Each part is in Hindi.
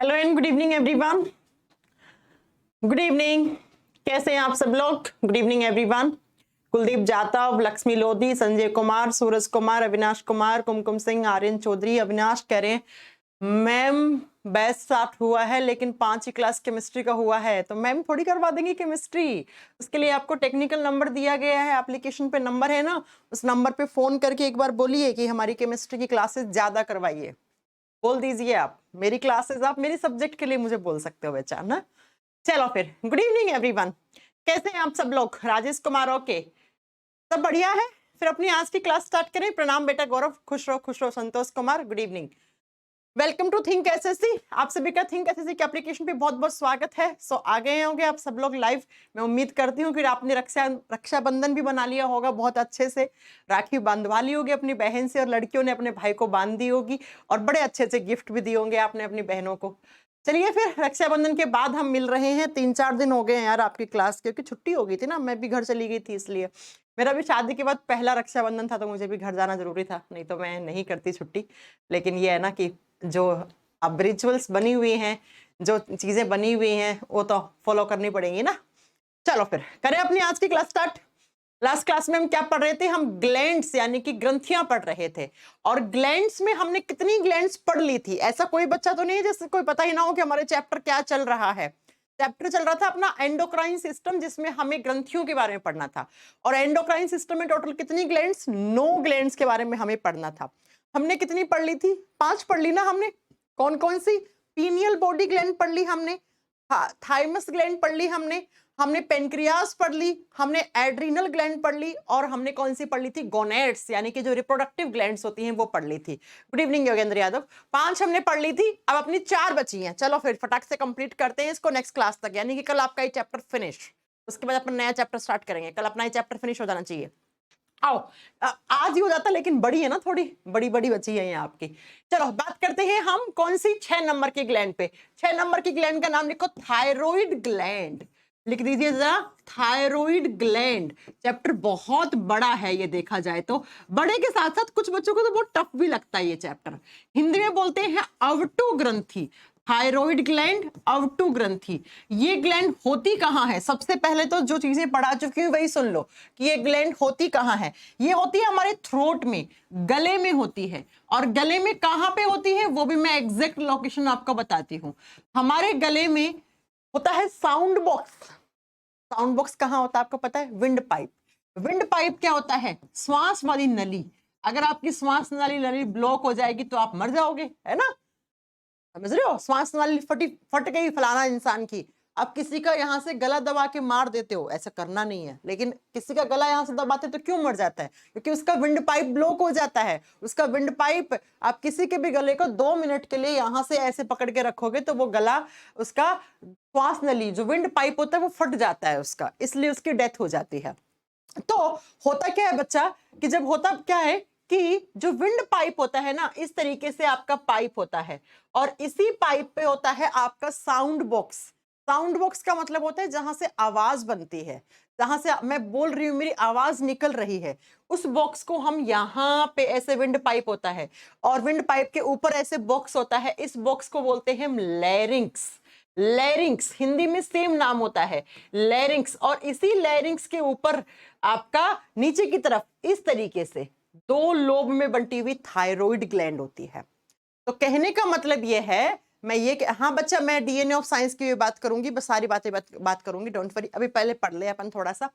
Hello and good evening everyone. Good evening, कैसे हैं आप सब लोग? Good evening everyone. Kuldeep Jatav, Lakshmi Lodhi, Sanjay Kumar, Suraj Kumar, Avinash Kumar, Kumkum Singh, Aryan Chaudhary. Avinash कह रहे हैं मैम बैच स्टार्ट हुआ है लेकिन 5 ही क्लास केमिस्ट्री का हुआ है, तो मैम थोड़ी करवा देंगे केमिस्ट्री। उसके लिए आपको टेक्निकल नंबर दिया गया है, एप्लीकेशन पे नंबर है ना, उस नंबर पे फोन करके एक बार बोलिए कि हमारी केमिस्ट्री की क्लासेस ज्यादा करवाइए। बोल दीजिए आप मेरी क्लासेस, आप मेरी सब्जेक्ट के लिए मुझे बोल सकते हो बेचा ना। चलो फिर, गुड इवनिंग एवरीवन, कैसे हैं आप सब लोग? राजेश कुमार, ओके, सब बढ़िया है। फिर अपनी आज की क्लास स्टार्ट करें। प्रणाम बेटा गौरव, खुश रहो। Santosh Kumar, good evening, welcome to think SSC. आप सभी का थिंक एसएससी के एप्लीकेशन पे बहुत बहुत स्वागत है। सो आ गए होंगे आप सब लोग लाइव। मैं उम्मीद करती हूँ कि आपने रक्षाबंधन भी बना लिया होगा बहुत अच्छे से, राखी बांधवा ली होगी अपनी बहन से, और लड़कियों ने अपने भाई को बांध दी होगी, और बड़े अच्छे से गिफ्ट भी दिए होंगे आपने अपनी बहनों को। चलिए फिर, रक्षाबंधन के बाद हम मिल रहे हैं। 3-4 दिन हो गए हैं यार आपकी क्लास, क्योंकि छुट्टी हो गई थी ना, मैं भी घर चली गई थी, इसलिए मेरा भी शादी के बाद पहला रक्षाबंधन था, तो मुझे भी घर जाना जरूरी था, नहीं तो मैं नहीं करती छुट्टी। लेकिन ये है ना कि जो अब रिचुअल्स बनी हुई हैं, जो चीजें बनी हुई हैं, वो तो फॉलो करनी पड़ेंगी ना। चलो फिर करें अपनी आज की क्लास स्टार्ट। लास्ट क्लास में हम क्या पढ़ रहे थे? हम ग्लैंड्स यानी कि ग्रंथियां पढ़ रहे थे, और ग्लैंड्स में हमने कितनी ग्लैंड्स पढ़ ली थी? ऐसा कोई बच्चा तो नहीं है जैसे कोई पता ही ना हो कि हमारे चैप्टर क्या चल रहा है। चैप्टर चल रहा था अपना एंडोक्राइन सिस्टम, जिसमें हमें ग्रंथियों के बारे में पढ़ना था। और एंडोक्राइन सिस्टम में टोटल कितनी ग्लैंड्स? 9 ग्लैंड्स के बारे में हमें पढ़ना था। हमने कितनी पढ़ ली थी? 5 पढ़ ली ना हमने। कौन कौन सी? पीनियल बॉडी ग्लैंड पढ़ ली हमने, थाइमस ग्लैंड पढ़ ली हमने पेनक्रियास पढ़ ली, हमने एड्रीनल ग्लैंड पढ़ ली, और हमने कौन सी पढ़ ली थी? गोनेड्स, यानी कि जो रिप्रोडक्टिव ग्लैंड्स होती हैं वो पढ़ ली थी। Good evening Yogendra Yadav. 5 हमने पढ़ ली थी, अब अपनी 4 बची हैं। चलो फिर फटाक से कंप्लीट करते हैं इसको नेक्स्ट क्लास तक, यानी कि कल आपका ये चैप्टर फिनिश, उसके बाद अपन नया चैप्टर स्टार्ट करेंगे। कल अपना ये चैप्टर फिनिश हो जाना चाहिए। आओ, आज ही हो जाता, लेकिन बड़ी है ना, थोड़ी बड़ी बड़ी बची है यहाँ आपकी। चलो बात करते हैं हम कौन सी? 6 नंबर की ग्लैंड पे। 6 नंबर की ग्लैंड का नाम लिखो, थायराइड ग्लैंड। लिख दीजिए जरा, थायराइड ग्लैंड। चैप्टर बहुत बड़ा है ये, देखा जाए तो बड़े के साथ साथ कुछ बच्चों को तो बहुत टफ भी लगता है ये चैप्टर। हिंदी में बोलते हैं अवटु ग्रंथि। थायराइड ग्लैंड, अवटु ग्रंथि। ये ग्लैंड होती कहाँ है? सबसे पहले तो जो चीजें पढ़ा चुकी हूँ वही सुन लो कि ये ग्लैंड होती कहाँ है। ये होती है हमारे थ्रोट में, गले में होती है। और गले में कहाँ पे होती है वो भी मैं एग्जैक्ट लोकेशन आपको बताती हूँ। हमारे गले में होता है साउंड बॉक्स। साउंड बॉक्स कहाँ होता है आपको पता है? Wind pipe. विंड पाइप क्या होता है? श्वास वाली नली। अगर आपकी श्वास नली ब्लॉक हो जाएगी तो आप मर जाओगे, है ना? समझ रहे हो? श्वास नाली फट गई फलाना इंसान की, अब किसी का यहाँ से गला दबा के मार देते हो, ऐसा करना नहीं है, लेकिन किसी का गला यहाँ से दबाते तो क्यों मर जाता है? क्योंकि उसका विंड पाइप ब्लॉक हो जाता है। उसका विंड पाइप, आप किसी के भी गले को 2 मिनट के लिए यहाँ से ऐसे पकड़ के रखोगे तो वो गला, उसका श्वास नली जो विंड पाइप होता है वो फट जाता है उसका, इसलिए उसकी डेथ हो जाती है। तो होता क्या है बच्चा, कि जब होता क्या है कि जो विंड पाइप होता है ना, इस तरीके से आपका पाइप होता है, और इसी पाइप पे होता है आपका साउंड बॉक्स। साउंड बॉक्स का मतलब होता है जहां से आवाज बनती है, जहां से मैं बोल रही हूं मेरी आवाज निकल रही है, उस बॉक्स को हम यहाँ पे, ऐसे विंड पाइप होता है, और विंड पाइप के ऊपर ऐसे बॉक्स होता है, इस बॉक्स को बोलते हैं हम लैरिंक्स। लैरिंक्स हिंदी में सेम नाम होता है, लैरिंक्स। और इसी लैरिंक्स के ऊपर आपका नीचे की तरफ इस तरीके से 2 लोब में बंटी हुई थायराइड ग्लैंड होती है। तो कहने का मतलब ये है, मैं ये हाँ बच्चा, मैं डीएनए ऑफ साइंस की भी बात करूंगी, बस सारी बात करूंगी, डोंट वरी। अभी पहले पढ़ ले अपन थोड़ा सा।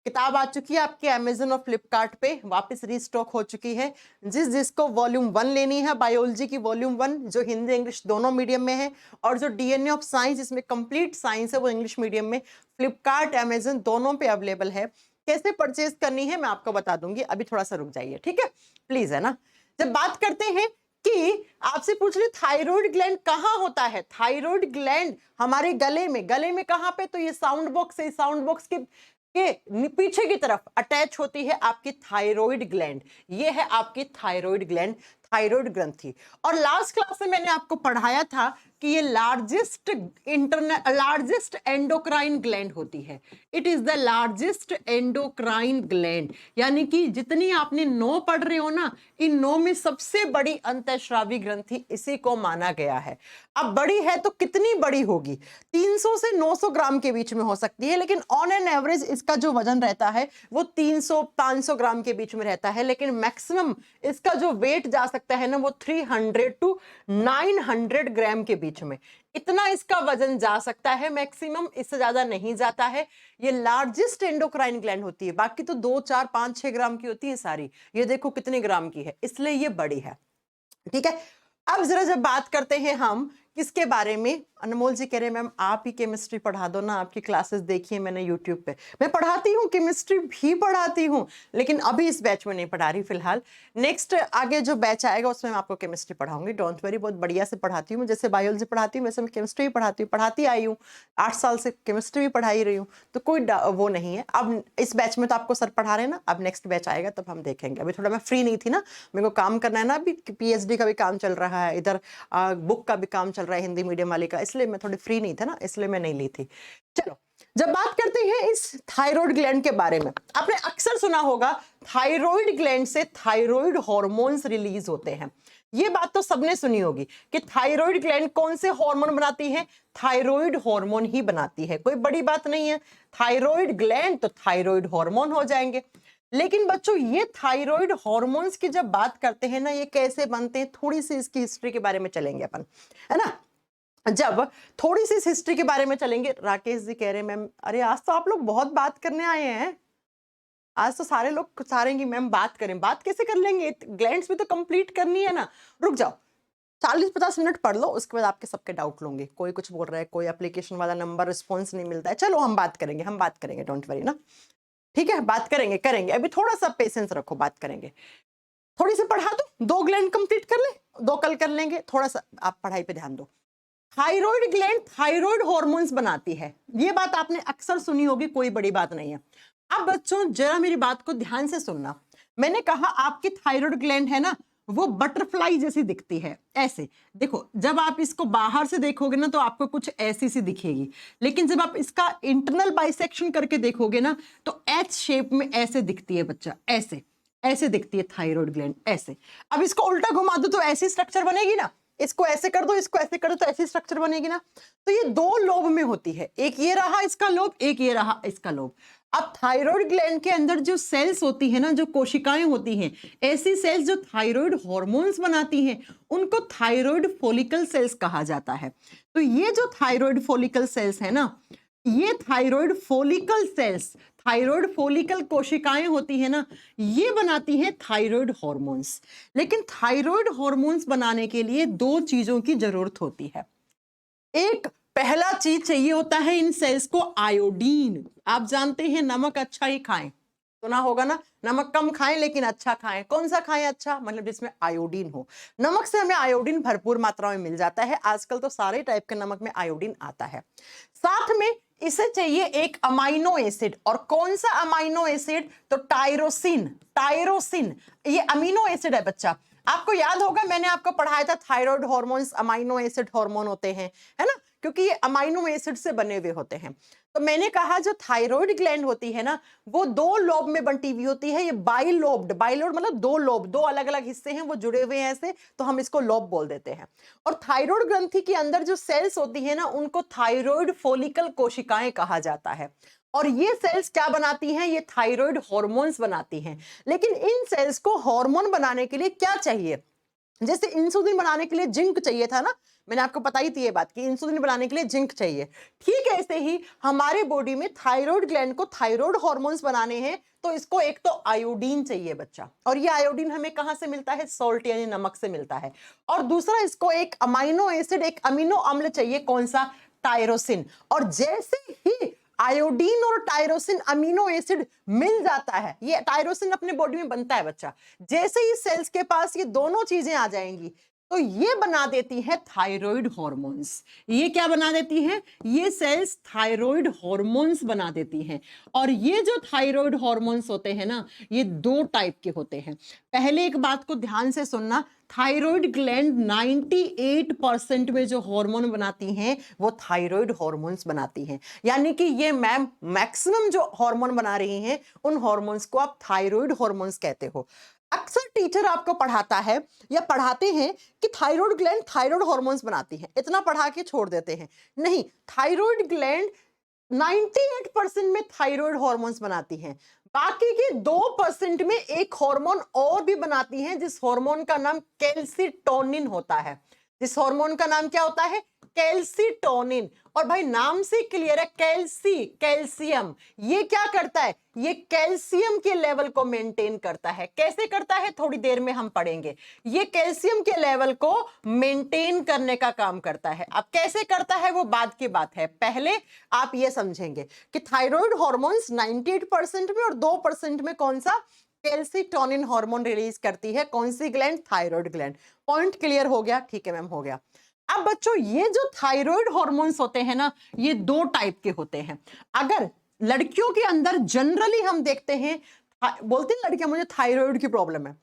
किताब आ चुकी है आपके अमेजन और फ्लिपकार्ट पे, वापस रीस्टॉक हो चुकी है। जिसको वॉल्यूम 1 लेनी है, बायोलॉजी की वॉल्यूम 1, जो हिंदी इंग्लिश दोनों मीडियम में है, और जो डीएनए ऑफ साइंस जिसमें कंप्लीट साइंस है वो इंग्लिश मीडियम में, फ्लिपकार्ट अमेजन दोनों पे अवेलेबल है। कैसे परचेज करनी है मैं आपको बता दूंगी, अभी थोड़ा सा रुक जाइए, ठीक है प्लीज, है ना। जब बात करते हैं कि आपसे पूछ रहे थायराइड ग्लैंड कहाँ होता है, थायराइड ग्लैंड हमारे गले में। गले में कहाँ पे? तो ये साउंड बॉक्स है, साउंड बॉक्स के पीछे की तरफ अटैच होती है आपकी थायराइड ग्लैंड। ये है आपकी थायराइड ग्लैंड। थायराइड ग्रंथि। और लास्ट क्लास में मैंने आपको पढ़ाया था कि ये लार्जेस्ट एंडोक्राइन ग्लैंड होती है। It is the largest endocrine gland, यानी कि जितनी आपने 9 पढ़ रहे हो ना, इन 9 में सबसे बड़ी अंतःस्रावी ग्रंथि इसी को माना गया है। अब बड़ी है तो कितनी बड़ी होगी? 300 से 900 ग्राम के बीच में हो सकती है, लेकिन ऑन एन एवरेज इसका जो वजन रहता है वो 300-500 ग्राम के बीच में रहता है। लेकिन मैक्सिमम इसका जो वेट जा सकता है ना, वो 300 टू 900 ग्राम के बीच में, इतना इसका वजन जा सकता है मैक्सिमम, इससे ज्यादा नहीं जाता है। ये लार्जेस्ट एंडोक्राइन ग्लैंड होती है, बाकी तो 2, 4, 5, 6 ग्राम की होती है सारी, ये देखो कितने ग्राम की है, इसलिए ये बड़ी है। ठीक है, अब जरा जब बात करते हैं हम किसके बारे में, अनमोल जी कह रहे हैं मैम आप ही केमिस्ट्री पढ़ा दो ना, आपकी क्लासेस देखी है मैंने यूट्यूब पे। मैं पढ़ाती हूँ, केमिस्ट्री भी पढ़ाती हूँ, लेकिन अभी इस बैच में नहीं पढ़ा रही फिलहाल। नेक्स्ट आगे जो बैच आएगा उसमें मैं आपको केमिस्ट्री पढ़ाऊंगी, डोंट वरी, बहुत बढ़िया से पढ़ाती हूँ। जैसे बायोलॉजी पढ़ाती हूँ वैसे मैं केमिस्ट्री भी पढ़ाती हूँ, पढ़ाती आई हूँ, 8 साल से केमिस्ट्री भी पढ़ाई रही हूँ, तो कोई वो नहीं है। अब इस बैच में तो आपको सर पढ़ा रहे हैं ना, अब नेक्स्ट बैच आएगा तब हम देखेंगे। अभी थोड़ा मैं फ्री नहीं थी ना, मेरे को काम करना है ना, अभी PhD का भी काम चल रहा है, इधर बुक का भी काम चल रहा है हिंदी मीडियम वाले का, इसलिए मैं थोड़ी फ्री नहीं था ना, इसलिए मैं नहीं ली थी। चलो, जब बात करते हैं इस थायराइड ग्लैंड के बारे में, आपने अक्सर सुना होगा थायराइड ग्लैंड से थायराइड हार्मोन्स रिलीज होते हैं। ये बात तो सबने सुनी होगी कि थायराइड ग्लैंड कौन से हार्मोन बनाती है? थायराइड हार्मोन ही बनाती है, कोई बड़ी बात नहीं है। थायराइड ग्लैंड तो थायराइड हार्मोन हो जाएंगे। लेकिन बच्चों, ये थायराइड हार्मोन्स की जब बात करते हैं ना, ये कैसे बनते हैं, थोड़ी सी इसकी हिस्ट्री के बारे में चलेंगे अपन, है ना। जब थोड़ी सी हिस्ट्री के बारे में चलेंगे, राकेश जी कह रहे हैं मैम, अरे आज तो आप लोग बहुत बात करने आए हैं, आज तो सारे लोग सारेंगे मैम बात करें। बात कैसे कर लेंगे, ग्लैंड्स भी तो कंप्लीट करनी है ना। रुक जाओ, 40-50 मिनट पढ़ लो, उसके बाद आपके सबके डाउट लूंगे। कोई कुछ बोल रहा है, कोई एप्लीकेशन वाला नंबर रिस्पॉन्स नहीं मिलता है, चलो हम बात करेंगे, हम बात करेंगे, डोंट वरी ना। ठीक है, बात करेंगे, अभी थोड़ा सा पेशेंस रखो, बात करेंगे। थोड़ी सी पढ़ा दो, 2 ग्लैंड कंप्लीट कर ले, 2 कल कर लेंगे, थोड़ा सा आप पढ़ाई पे ध्यान दो। थायराइड ग्लैंड थायराइड हार्मोन्स बनाती है, ये बात आपने अक्सर सुनी होगी, कोई बड़ी बात नहीं है। अब बच्चों जरा मेरी बात को ध्यान से सुनना, मैंने कहा आपकी थायराइड ग्लैंड है ना, वो बटरफ्लाई जैसी दिखती है, ऐसे देखो। जब आप इसको बाहर से देखोगे ना तो आपको कुछ ऐसी सी दिखेगी, लेकिन जब आप इसका इंटरनल बाइसेक्शन करके देखोगे ना तो एच शेप में ऐसे दिखती है बच्चा, ऐसे ऐसे दिखती है थायराइड ग्लैंड, ऐसे। अब इसको उल्टा घुमा दो तो ऐसी स्ट्रक्चर बनेगी ना, इसको ऐसे कर दो, इसको ऐसे कर दो तो ऐसी स्ट्रक्चर बनेगी ना। तो ये 2 लोब में होती है, एक ये रहा इसका लोब, एक ये रहा इसका लोब। अब थायराइड ग्लैंड के अंदर जो सेल्स होती है ना, जो कोशिकाएं होती हैं, ऐसी सेल्स जो थायराइड हार्मोन्स बनाती हैं, उनको थायराइड फॉलिकल सेल्स कहा जाता है। तो ये जो थायराइड फॉलिकल सेल्स है ना, ये thyroid follicle sales, thyroid follicle कोशिकाएं होती है ना, ये बनाती हैं थायराइड हार्मोन्स। लेकिन थायराइड हार्मोन्स बनाने के लिए 2 चीजों की जरूरत होती है। एक पहला चीज चाहिए होता है इन सेल्स को, आयोडीन। आप जानते हैं नमक अच्छा ही खाएं, सुना होगा ना, नमक कम खाएं लेकिन अच्छा खाएं। कौन सा खाएं अच्छा? मतलब जिसमें आयोडीन हो। नमक से हमें आयोडीन भरपूर मात्रा में मिल जाता है, आजकल तो सारे टाइप के नमक में आयोडीन आता है। साथ में इसे चाहिए एक अमाइनो एसिड, और कौन सा अमाइनो एसिड? तो टायरोसिन। टायरोसिन ये अमीनो एसिड है बच्चा। आपको याद होगा मैंने आपको पढ़ाया था thyroid hormones amino acid hormone होते हैं, है ना, क्योंकि ये अमाइनो एसिड से बने हुए होते हैं। तो मैंने कहा जो थायराइड ग्लैंड होती है ना, वो 2 लोब में बंटी हुई होती है। ये बाइलोब्ड, बाइलोब्ड मतलब 2 लोब, 2 अलग अलग हिस्से हैं, वो जुड़े हुए हैं ऐसे, तो हम इसको लोब बोल देते हैं। और थायराइड ग्रंथि के अंदर जो सेल्स होती है ना, उनको थायराइड फॉलिकल कोशिकाएं कहा जाता है। और ये सेल्स क्या बनाती हैं? ये थायराइड हार्मोन्स बनाती हैं। लेकिन इन सेल्स को हार्मोन बनाने के लिए क्या चाहिए? जैसे इंसुलिन बनाने के लिए जिंक चाहिए था ना, मैंने आपको बताई थी ये बात कि इंसुलिन बनाने के लिए जिंक चाहिए। ठीक है, ऐसे ही हमारे बॉडी में थायराइड ग्लैंड को थायराइड हार्मोन्स बनाने हैं, तो इसको एक तो आयोडीन चाहिए बच्चा, और ये आयोडीन हमें कहां से मिलता है? सॉल्ट यानी नमक से मिलता है। और दूसरा इसको एक अमाइनो एसिड, एक अमीनो अम्ल चाहिए, कौन सा? टायरोसिन। और जैसे ही आयोडीन और टायरोसिन अमीनो एसिड मिल जाता है, ये टायरोसिन अपने बॉडी में बनता है बच्चा, जैसे ही सेल्स के पास ये दोनों चीजें आ जाएंगी, तो ये बना देती है थायराइड हॉर्मोन्स। ये क्या बना देती है? ये सेल्स थायराइड हॉर्मोन्स बना देती हैं। और ये जो थायराइड हॉर्मोन्स होते हैं ना, ये दो टाइप के होते हैं। पहले एक बात को ध्यान से सुनना, थायराइड ग्लैंड 98% में जो हार्मोन बनाती हैं वो थायराइड हॉर्मोन्स बनाती हैं। यानी कि ये मैम मैक्सिमम जो हार्मोन बना रही हैं उन हार्मोन्स को आप थायराइड हॉर्मोन्स कहते हो। अक्सर टीचर आपको पढ़ाता है या पढ़ाते हैं कि थायराइड ग्लैंड थायराइड हॉर्मोन्स बनाती है, इतना पढ़ा के छोड़ देते हैं। नहीं, थायराइड ग्लैंड 98% में थायराइड हॉर्मोन्स बनाती हैं। बाकी के 2% में एक हार्मोन और भी बनाती हैं, जिस हार्मोन का नाम कैल्सिटोनिन होता है। जिस हार्मोन का नाम क्या होता है? कैल्सिटोनिन। और भाई नाम से क्लियर है, कैल्शियम। ये क्या करता है? ये कैल्शियम के लेवल को मेंटेन करता है। कैसे करता है? थोड़ी देर में हम पढ़ेंगे। ये कैल्शियम के लेवल को मेंटेन करने का काम करता है। अब कैसे करता है वो बाद की बात है, पहले आप ये समझेंगे कि थायराइड हॉर्मोन्स 98% में और 2% में कौन सा? कैल्सिटोनिन हार्मोन रिलीज करती है। कौन सी gland? Thyroid gland. Point clear हो गया? ठीक है मैम, हो गया। अब बच्चों ये जो थायराइड हॉर्मोन्स होते हैं ना, ये दो टाइप के होते हैं। अगर लड़कियों के अंदर जनरली हम देखते हैं, बोलते हैं लड़कियां मुझे थायराइड की प्रॉब्लम है।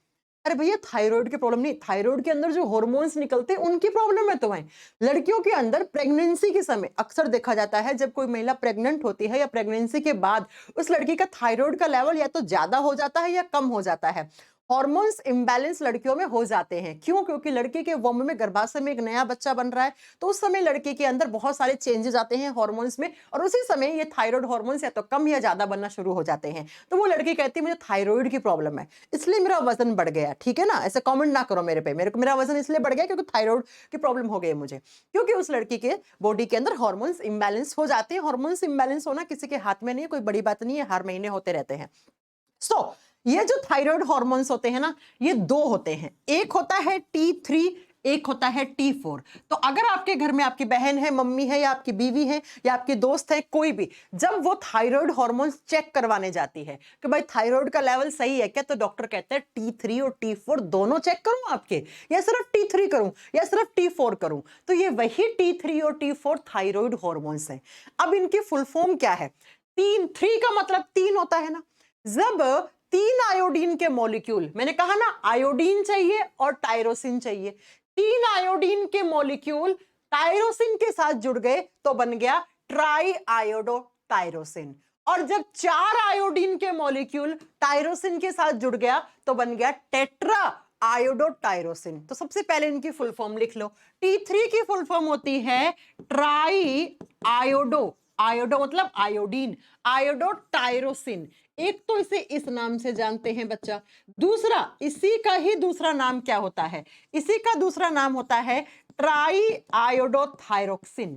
अरे भैया थायराइड की प्रॉब्लम नहीं, थायराइड के अंदर जो हॉर्मोन्स निकलते हैं उनकी प्रॉब्लम है तुम्हें। लड़कियों के अंदर प्रेगनेंसी के समय अक्सर देखा जाता है, जब कोई महिला प्रेग्नेंट होती है या प्रेगनेंसी के बाद उस लड़की का थायराइड का लेवल या तो ज्यादा हो जाता है या कम हो जाता है। हॉर्मोन्स इम्बैलेंस लड़कियों में हो जाते हैं। क्यों? क्योंकि लड़की के वोम में, गर्भाशय में एक नया बच्चा बन रहा है, तो उस समय लड़की के अंदर बहुत सारे चेंजेस आते हैं हॉर्मोन्स में, और उसी समय ये थायराइड हॉर्मोन्स या तो कम या ज्यादा बनना शुरू हो जाते हैं। तो वो लड़की कहती है मुझे थायराइड की प्रॉब्लम है, इसलिए मेरा वजन बढ़ गया। ठीक है ना, ऐसे कमेंट ना करो मेरे पे, मेरा वजन इसलिए बढ़ गया क्योंकि थायराइड की प्रॉब्लम हो गई मुझे। क्योंकि उस लड़की के बॉडी के अंदर हॉर्मोन्स इम्बैलेंस हो जाते हैं। हॉर्मोन्स इम्बैलेंस होना किसी के हाथ में नहीं है, कोई बड़ी बात नहीं है, हर महीने होते रहते हैं। सो ये जो थायराइड हॉर्मोन्स होते हैं ना, ये दो होते हैं। एक होता है T3, एक होता है T4। तो अगर आपके घर में आपकी बहन है, मम्मी है, या आपकी बीवी है, या आपकी दोस्त है, कोई भी जब वो थायराइड हॉर्मोन्स चेक करवाने जाती है कि भाई थायराइड का लेवल सही है क्या, तो डॉक्टर कहते हैं T3 और T4 दोनों चेक करूं आपके, या सिर्फ T3 करूं, या सिर्फ T4 करूं। तो ये वही T3 और T4 थायराइड हॉर्मोन्स हैं। अब इनकी फुल फॉर्म क्या है? 3 का मतलब 3 होता है ना। जब 3 आयोडीन के मॉलिक्यूल, मैंने कहा ना आयोडीन चाहिए और टायरोसिन चाहिए, 3 आयोडीन के मॉलिक्यूल टायरोसिन के साथ जुड़ गए तो बन गया ट्राई आयोडो टायरोसिन। और जब 4 आयोडीन के मॉलिक्यूल टायरोसिन के साथ जुड़ गया तो बन गया टेट्रा आयोडो टायरोसिन। तो सबसे पहले इनकी फुल फॉर्म लिख लो। T3 की फुल फॉर्म होती है ट्राई आयोडो, आयोडो मतलब आयोडीन, आयोडो टायरोसिन। एक तो इसे इस नाम से जानते हैं बच्चा, दूसरा इसी का ही दूसरा नाम क्या होता है? इसी का दूसरा नाम होता है tri iodothyroxine,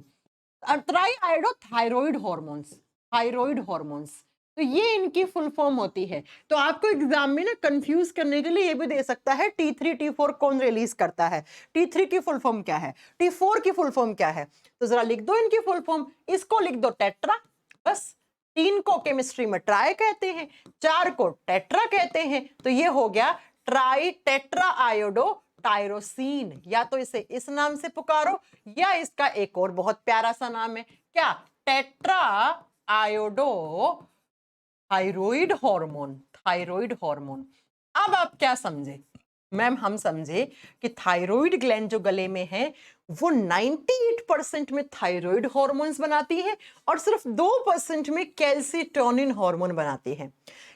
tri iodo thyroid hormones, thyroid hormones. तो ये इनकी फुल फॉर्म होती है। तो आपको एग्जाम में ना कंफ्यूज करने के लिए ये भी दे सकता है T3 T4 कौन रिलीज करता है, T3 की फुल फॉर्म क्या है, T4 की फुल फॉर्म क्या है। तो जरा लिख दो इनकी फुल फॉर्म, इसको लिख दो टेट्रा, बस। 3 को केमिस्ट्री में ट्राई कहते हैं, 4 को टेट्रा कहते हैं। तो ये हो गया ट्राई टेट्रा आयोडो टायरोसिन। या तो इसे इस नाम से पुकारो, या इसका एक और बहुत प्यारा सा नाम है, क्या? Tetra iodo thyroid hormone, thyroid hormone. अब आप क्या समझे? मैम हम समझे कि थायराइड ग्लैंड जो गले में है वो 98% में थायराइड हार्मोन्स बनाती है और सिर्फ 2% में कैल्सिटोनिन हार्मोन बनाती है।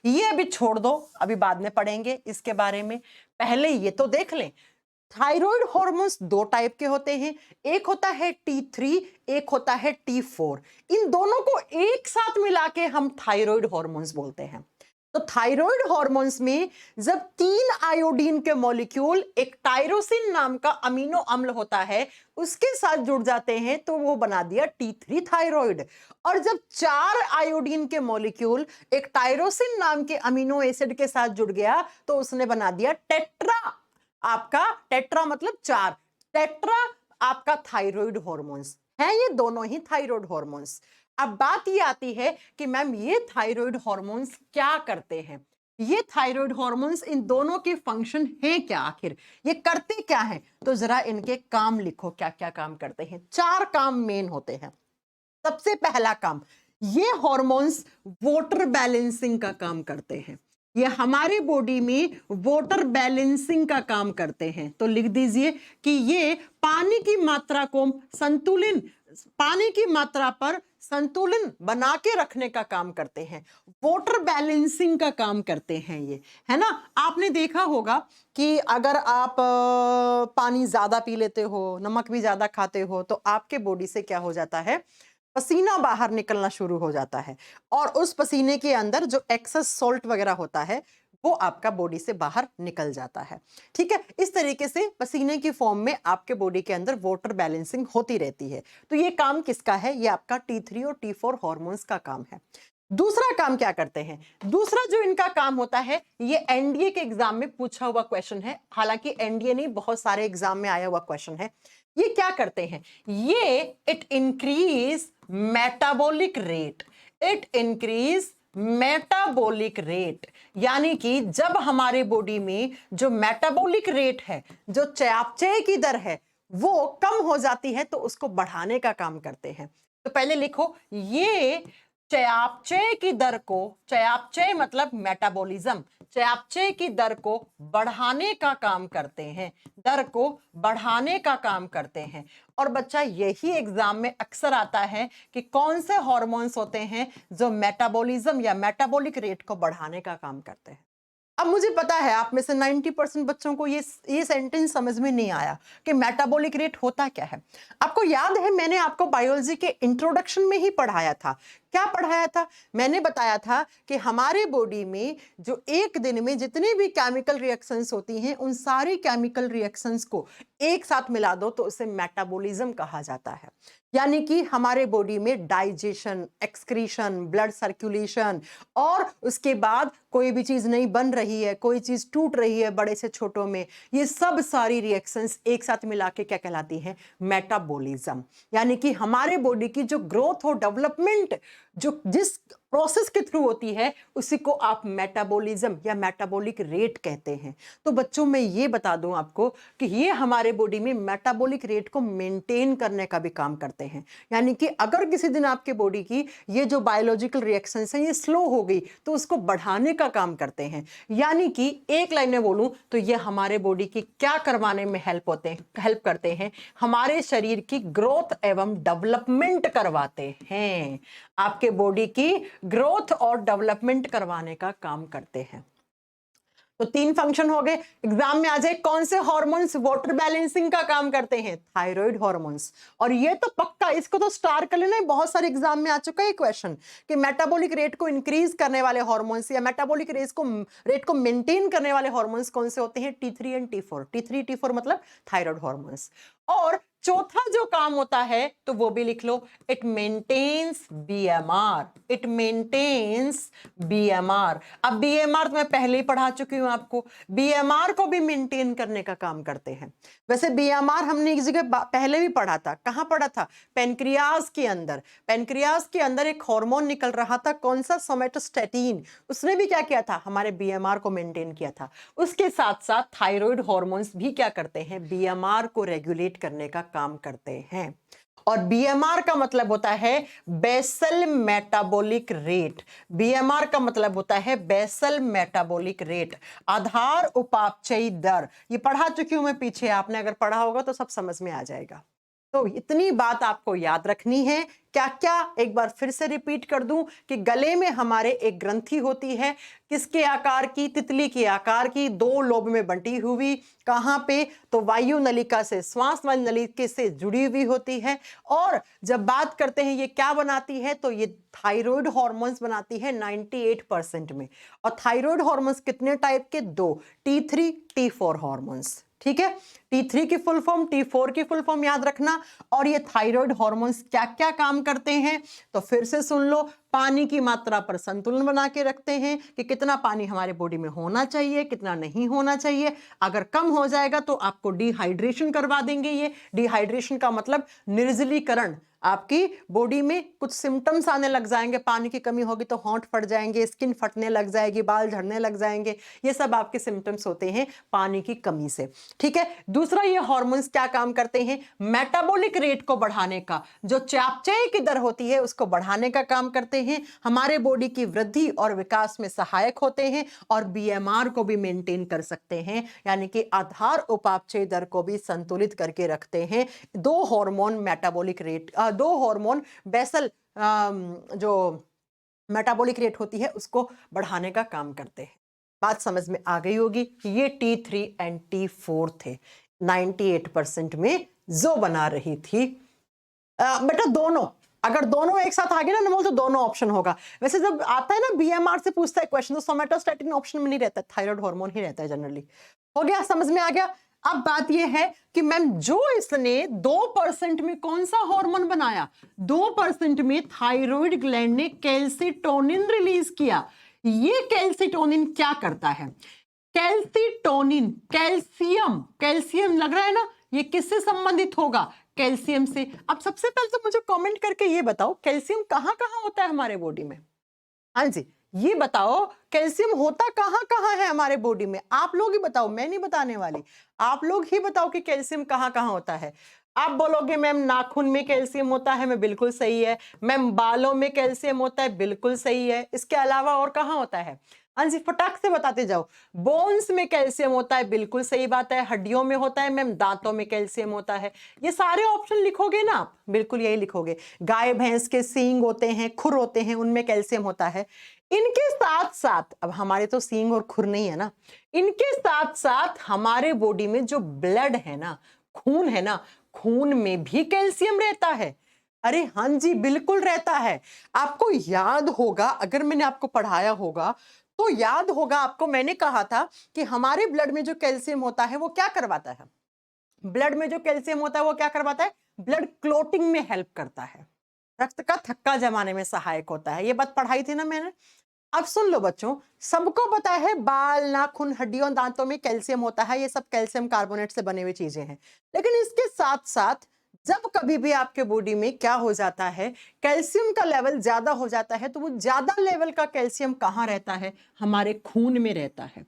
ये अभी छोड़ दो, अभी बाद में पढ़ेंगे इसके बारे में, पहले ये तो देख लें। थायराइड हॉर्मोन्स दो टाइप के होते हैं, एक होता है T3, एक होता है T4। इन दोनों को एक साथ मिला के हम थायराइड हॉर्मोन्स बोलते हैं। तो थायराइड हॉर्मोन्स में जब 3 आयोडीन के मॉलिक्यूल एक टायरोसिन नाम का अमीनो अम्ल होता है उसके साथ जुड़ जाते हैं तो वो बना दिया T3 थायराइड। और जब 4 आयोडीन के मॉलिक्यूल एक टायरोसिन नाम के अमीनो एसिड के साथ जुड़ गया तो उसने बना दिया टेट्रा, आपका टेट्रा मतलब 4, टेट्रा आपका थायराइड हॉर्मोन्स है। ये दोनों ही थायराइड हॉर्मोन्स। अब बात ये आती है कि मैम ये थायराइड हॉर्मोन्स क्या करते हैं? ये थायराइड हॉर्मोन्स, इन दोनों के फंक्शन है क्या, आखिर ये करते क्या हैं? तो जरा इनके काम लिखो, क्या क्या काम करते हैं। 4 काम मेन होते हैं। सबसे पहला काम, ये हॉर्मोन्स वाटर बैलेंसिंग का काम करते हैं। ये हमारे बॉडी में वाटर बैलेंसिंग का काम करते हैं। तो लिख दीजिए कि ये पानी की मात्रा को संतुलित, पानी की मात्रा पर संतुलन बना के रखने का काम करते हैं, वाटर बैलेंसिंग का काम करते हैं ये, है ना। आपने देखा होगा कि अगर आप पानी ज्यादा पी लेते हो, नमक भी ज्यादा खाते हो, तो आपके बॉडी से क्या हो जाता है, पसीना बाहर निकलना शुरू हो जाता है, और उस पसीने के अंदर जो एक्सेस सॉल्ट वगैरह होता है वो आपका बॉडी से बाहर निकल जाता है। ठीक है, इस तरीके से पसीने की फॉर्म में आपके बॉडी के अंदर वाटर बैलेंसिंग होती रहती है। तो ये काम किसका है, ये आपका T3 और T4 हॉर्मोन्स का काम है। दूसरा काम क्या करते हैं, दूसरा जो इनका काम होता है, ये एनडीए के एग्जाम में पूछा हुआ क्वेश्चन है, हालांकि एनडीए नहीं, बहुत सारे एग्जाम में आया हुआ क्वेश्चन है। ये क्या करते हैं, ये it increase metabolic rate, it increase metabolic rate, यानी कि जब हमारे बॉडी में जो मेटाबॉलिक रेट है, जो चयापचय की दर है, वो कम हो जाती है, तो उसको बढ़ाने का काम करते हैं। तो पहले लिखो, ये चयापचय की दर को, चयापचय मतलब मेटाबॉलिज्म, चयापचय की दर को बढ़ाने का काम करते हैं, दर को बढ़ाने का काम करते हैं। और बच्चा यही एग्जाम में अक्सर आता है कि कौन से हॉर्मोन्स होते हैं जो मेटाबॉलिज्म या मेटाबॉलिक रेट को बढ़ाने का काम करते हैं। अब मुझे पता है आप में से 90% बच्चों को ये सेंटेंस समझ में नहीं आया कि मेटाबॉलिक रेट होता क्या है। आपको याद है, मैंने आपको बायोलॉजी के इंट्रोडक्शन में ही पढ़ाया था। क्या पढ़ाया था, मैंने बताया था कि हमारे बॉडी में जो एक दिन में जितनी भी केमिकल रिएक्शंस होती हैं, उन सारी केमिकल रिएक्शंस को एक साथ मिला दो तो उसे मेटाबॉलिज्म कहा जाता है। यानी कि हमारे बॉडी में डाइजेशन, एक्सक्रीशन, ब्लड सर्कुलेशन, और उसके बाद कोई भी चीज नहीं बन रही है, कोई चीज टूट रही है बड़े से छोटों में, ये सब सारी रिएक्शंस एक साथ मिला के क्या कहलाती हैं, मेटाबॉलिज्म। यानी कि हमारे बॉडी की जो ग्रोथ और डेवलपमेंट जो जिस प्रोसेस के थ्रू होती है, उसी को आप मेटाबॉलिज्म या मेटाबॉलिक रेट कहते हैं। तो बच्चों मैं ये बता दूं आपको कि ये हमारे बॉडी में मेटाबॉलिक रेट को मेंटेन करने का भी काम करते हैं। यानी कि अगर किसी दिन आपके बॉडी की ये जो बायोलॉजिकल रिएक्शंस हैं ये स्लो हो गई, तो उसको बढ़ाने का काम करते हैं। यानी कि एक लाइन में बोलूं तो ये हमारे बॉडी की क्या करवाने में हेल्प करते हैं, हमारे शरीर की ग्रोथ एवं डेवलपमेंट करवाते हैं, आपके बॉडी की ग्रोथ और डेवलपमेंट करवाने का काम करते हैं। तो 3 फंक्शन हो गए। एग्जाम में आ जाए, कौन से हार्मोन्स वाटर बैलेंसिंग का काम करते हैं, थायराइड हार्मोन्स। और ये तो पक्का, इसको तो स्टार कर लेना, बहुत सारे एग्जाम में आ चुका है क्वेश्चन कि मेटाबॉलिक रेट को इंक्रीज करने वाले हार्मोन्स या मेटाबॉलिक रेट को मेंटेन करने वाले हार्मोन्स कौन से होते हैं, T3 and T4। T3 T4 मतलब थायराइड हार्मोन्स। और चौथा जो काम होता है तो वो भी लिख लो, it maintains BMR, it maintains BMR. अब बीएमआर तो मैं पहले ही पढ़ा चुकी हूं आपको, बीएमआर को भी मेंटेन करने का काम करते हैं। वैसे बीएमआर हमने एक जगह पहले भी पढ़ा था, कहां पढ़ा था, पेनक्रियाज के अंदर। पेनक्रियाज के अंदर एक हार्मोन निकल रहा था, कौन सा, सोमेटोस्टेटिन। उसने भी क्या किया था, हमारे बीएमआर को मेंटेन किया था। उसके साथ साथ थायराइड हार्मोन्स भी क्या करते हैं, बीएमआर को रेगुलेट करने का काम करते हैं। और बीएमआर का मतलब होता है बेसल मेटाबॉलिक रेट, बीएमआर का मतलब होता है बेसल मेटाबॉलिक रेट, आधार उपापचयी दर। ये पढ़ा चुकी हूं मैं पीछे, आपने अगर पढ़ा होगा तो सब समझ में आ जाएगा। तो इतनी बात आपको याद रखनी है। क्या क्या, एक बार फिर से रिपीट कर दूं कि गले में हमारे एक ग्रंथि होती है, किसके आकार की, तितली के आकार की, 2 लोब में बंटी हुई। कहां पे, तो वायु नलिका से, श्वास वाली नलिका से जुड़ी हुई होती है। और जब बात करते हैं ये क्या बनाती है, तो ये थायराइड हार्मोन्स बनाती है 98% में। और थायराइड हार्मोन्स कितने टाइप के, 2, T3 T4 हार्मोन्स। ठीक है, T3 की फुल फॉर्म, T4 की फुल फॉर्म याद रखना। और ये थायराइड हार्मोन्स क्या क्या काम करते हैं, तो फिर से सुन लो, पानी की मात्रा पर संतुलन बना के रखते हैं कि कितना पानी हमारे बॉडी में होना चाहिए, कितना नहीं होना चाहिए। अगर कम हो जाएगा तो आपको डिहाइड्रेशन करवा देंगे। ये डिहाइड्रेशन का मतलब निर्जलीकरण, आपकी बॉडी में कुछ सिम्टम्स आने लग जाएंगे, पानी की कमी होगी तो होंठ फट जाएंगे, स्किन फटने लग जाएगी, बाल झड़ने लग जाएंगे, ये सब आपके सिम्टम्स होते हैं पानी की कमी से। ठीक है, दूसरा ये हार्मोन्स क्या काम करते हैं, मेटाबॉलिक रेट को बढ़ाने का, जो चयापचय की दर होती है उसको बढ़ाने का काम करते हैं, हमारे बॉडी की वृद्धि और विकास में सहायक होते हैं और बीएमआर को भी मेंटेन कर सकते हैं, यानी कि आधार उपापचय दर को भी संतुलित करके रखते हैं। दो हार्मोन मेटाबॉलिक रेट, दो हार्मोन बेसल जो मेटाबॉलिक रेट होती है उसको बढ़ाने का काम करते हैं। बात समझ में आ गई होगी। ये T3 एंड T4 थे 98% में जो बना रही थी। बेटा दोनों, अगर दोनों एक साथ आ गए ना अनमोल, तो दोनों ऑप्शन होगा। वैसे जब आता है ना बीएमआर से पूछता है क्वेश्चन, तो सोमेटोस्टेटिन ऑप्शन में नहीं रहता, थायराइड हार्मोन ही रहता है जनरली। हो गया, समझ में आ गया। अब बात यह है कि मैम जो इसने 2% में कौन सा हार्मोन बनाया, 2% में थायराइड ग्लैंड ने कैल्सिटोनिन रिलीज किया। ये कैल्सिटोनिन क्या करता है, कैल्सिटोनिन कैल्शियम, कैल्शियम लग रहा है ना, ये किससे संबंधित होगा, कैल्शियम से। अब सबसे पहले तो मुझे कमेंट करके ये बताओ कैल्शियम कहां कहां होता है हमारे बॉडी में। हाँ जी, ये बताओ कैल्शियम होता कहां कहां है हमारे बॉडी में, आप लोग ही बताओ, मैं नहीं बताने वाली, आप लोग ही बताओ कि कैल्शियम कहां कहां होता है। आप बोलोगे मैम नाखून में कैल्शियम होता है, मैं बिल्कुल सही है। मैम बालों में कैल्शियम होता है, बिल्कुल सही है। इसके अलावा और कहां होता है, हाँ जी फटाक से बताते जाओ। बोन्स में कैल्शियम होता है, बिल्कुल सही बात है। हड्डियों में होता है मैम, दांतों में कैल्शियम होता है। ये सारे ऑप्शन लिखोगे ना आप, बिल्कुल यही लिखोगे। गाय भैंस के सींग होते हैं, खुर होते हैं, उनमें कैल्शियम होता है। इनके साथ साथ, अब हमारे तो सींग और खुर नहीं है ना, इनके साथ साथ हमारे बॉडी में जो ब्लड है ना, खून है ना, खून में भी कैल्शियम रहता है। अरे हाँ जी बिल्कुल रहता है। आपको याद होगा, अगर मैंने आपको पढ़ाया होगा तो याद होगा आपको, मैंने कहा था कि हमारे ब्लड में जो कैल्शियम होता है वो क्या करवाता है, ब्लड में जो कैल्शियम होता है वो क्या करवाता है, ब्लड क्लोटिंग में हेल्प करता है, रक्त का थक्का जमाने में सहायक होता है। ये बात पढ़ाई थी ना मैंने। अब सुन लो बच्चों, सबको पता है बाल, नाखून, हड्डियों, दांतों में कैल्शियम होता है, ये सब कैल्शियम कार्बोनेट से बने हुए चीजें हैं। लेकिन इसके साथ साथ जब कभी भी आपके बॉडी में क्या हो जाता है, कैल्शियम का लेवल ज्यादा हो जाता है, तो वो ज्यादा लेवल का कैल्शियम कहाँ रहता है, हमारे खून में रहता है।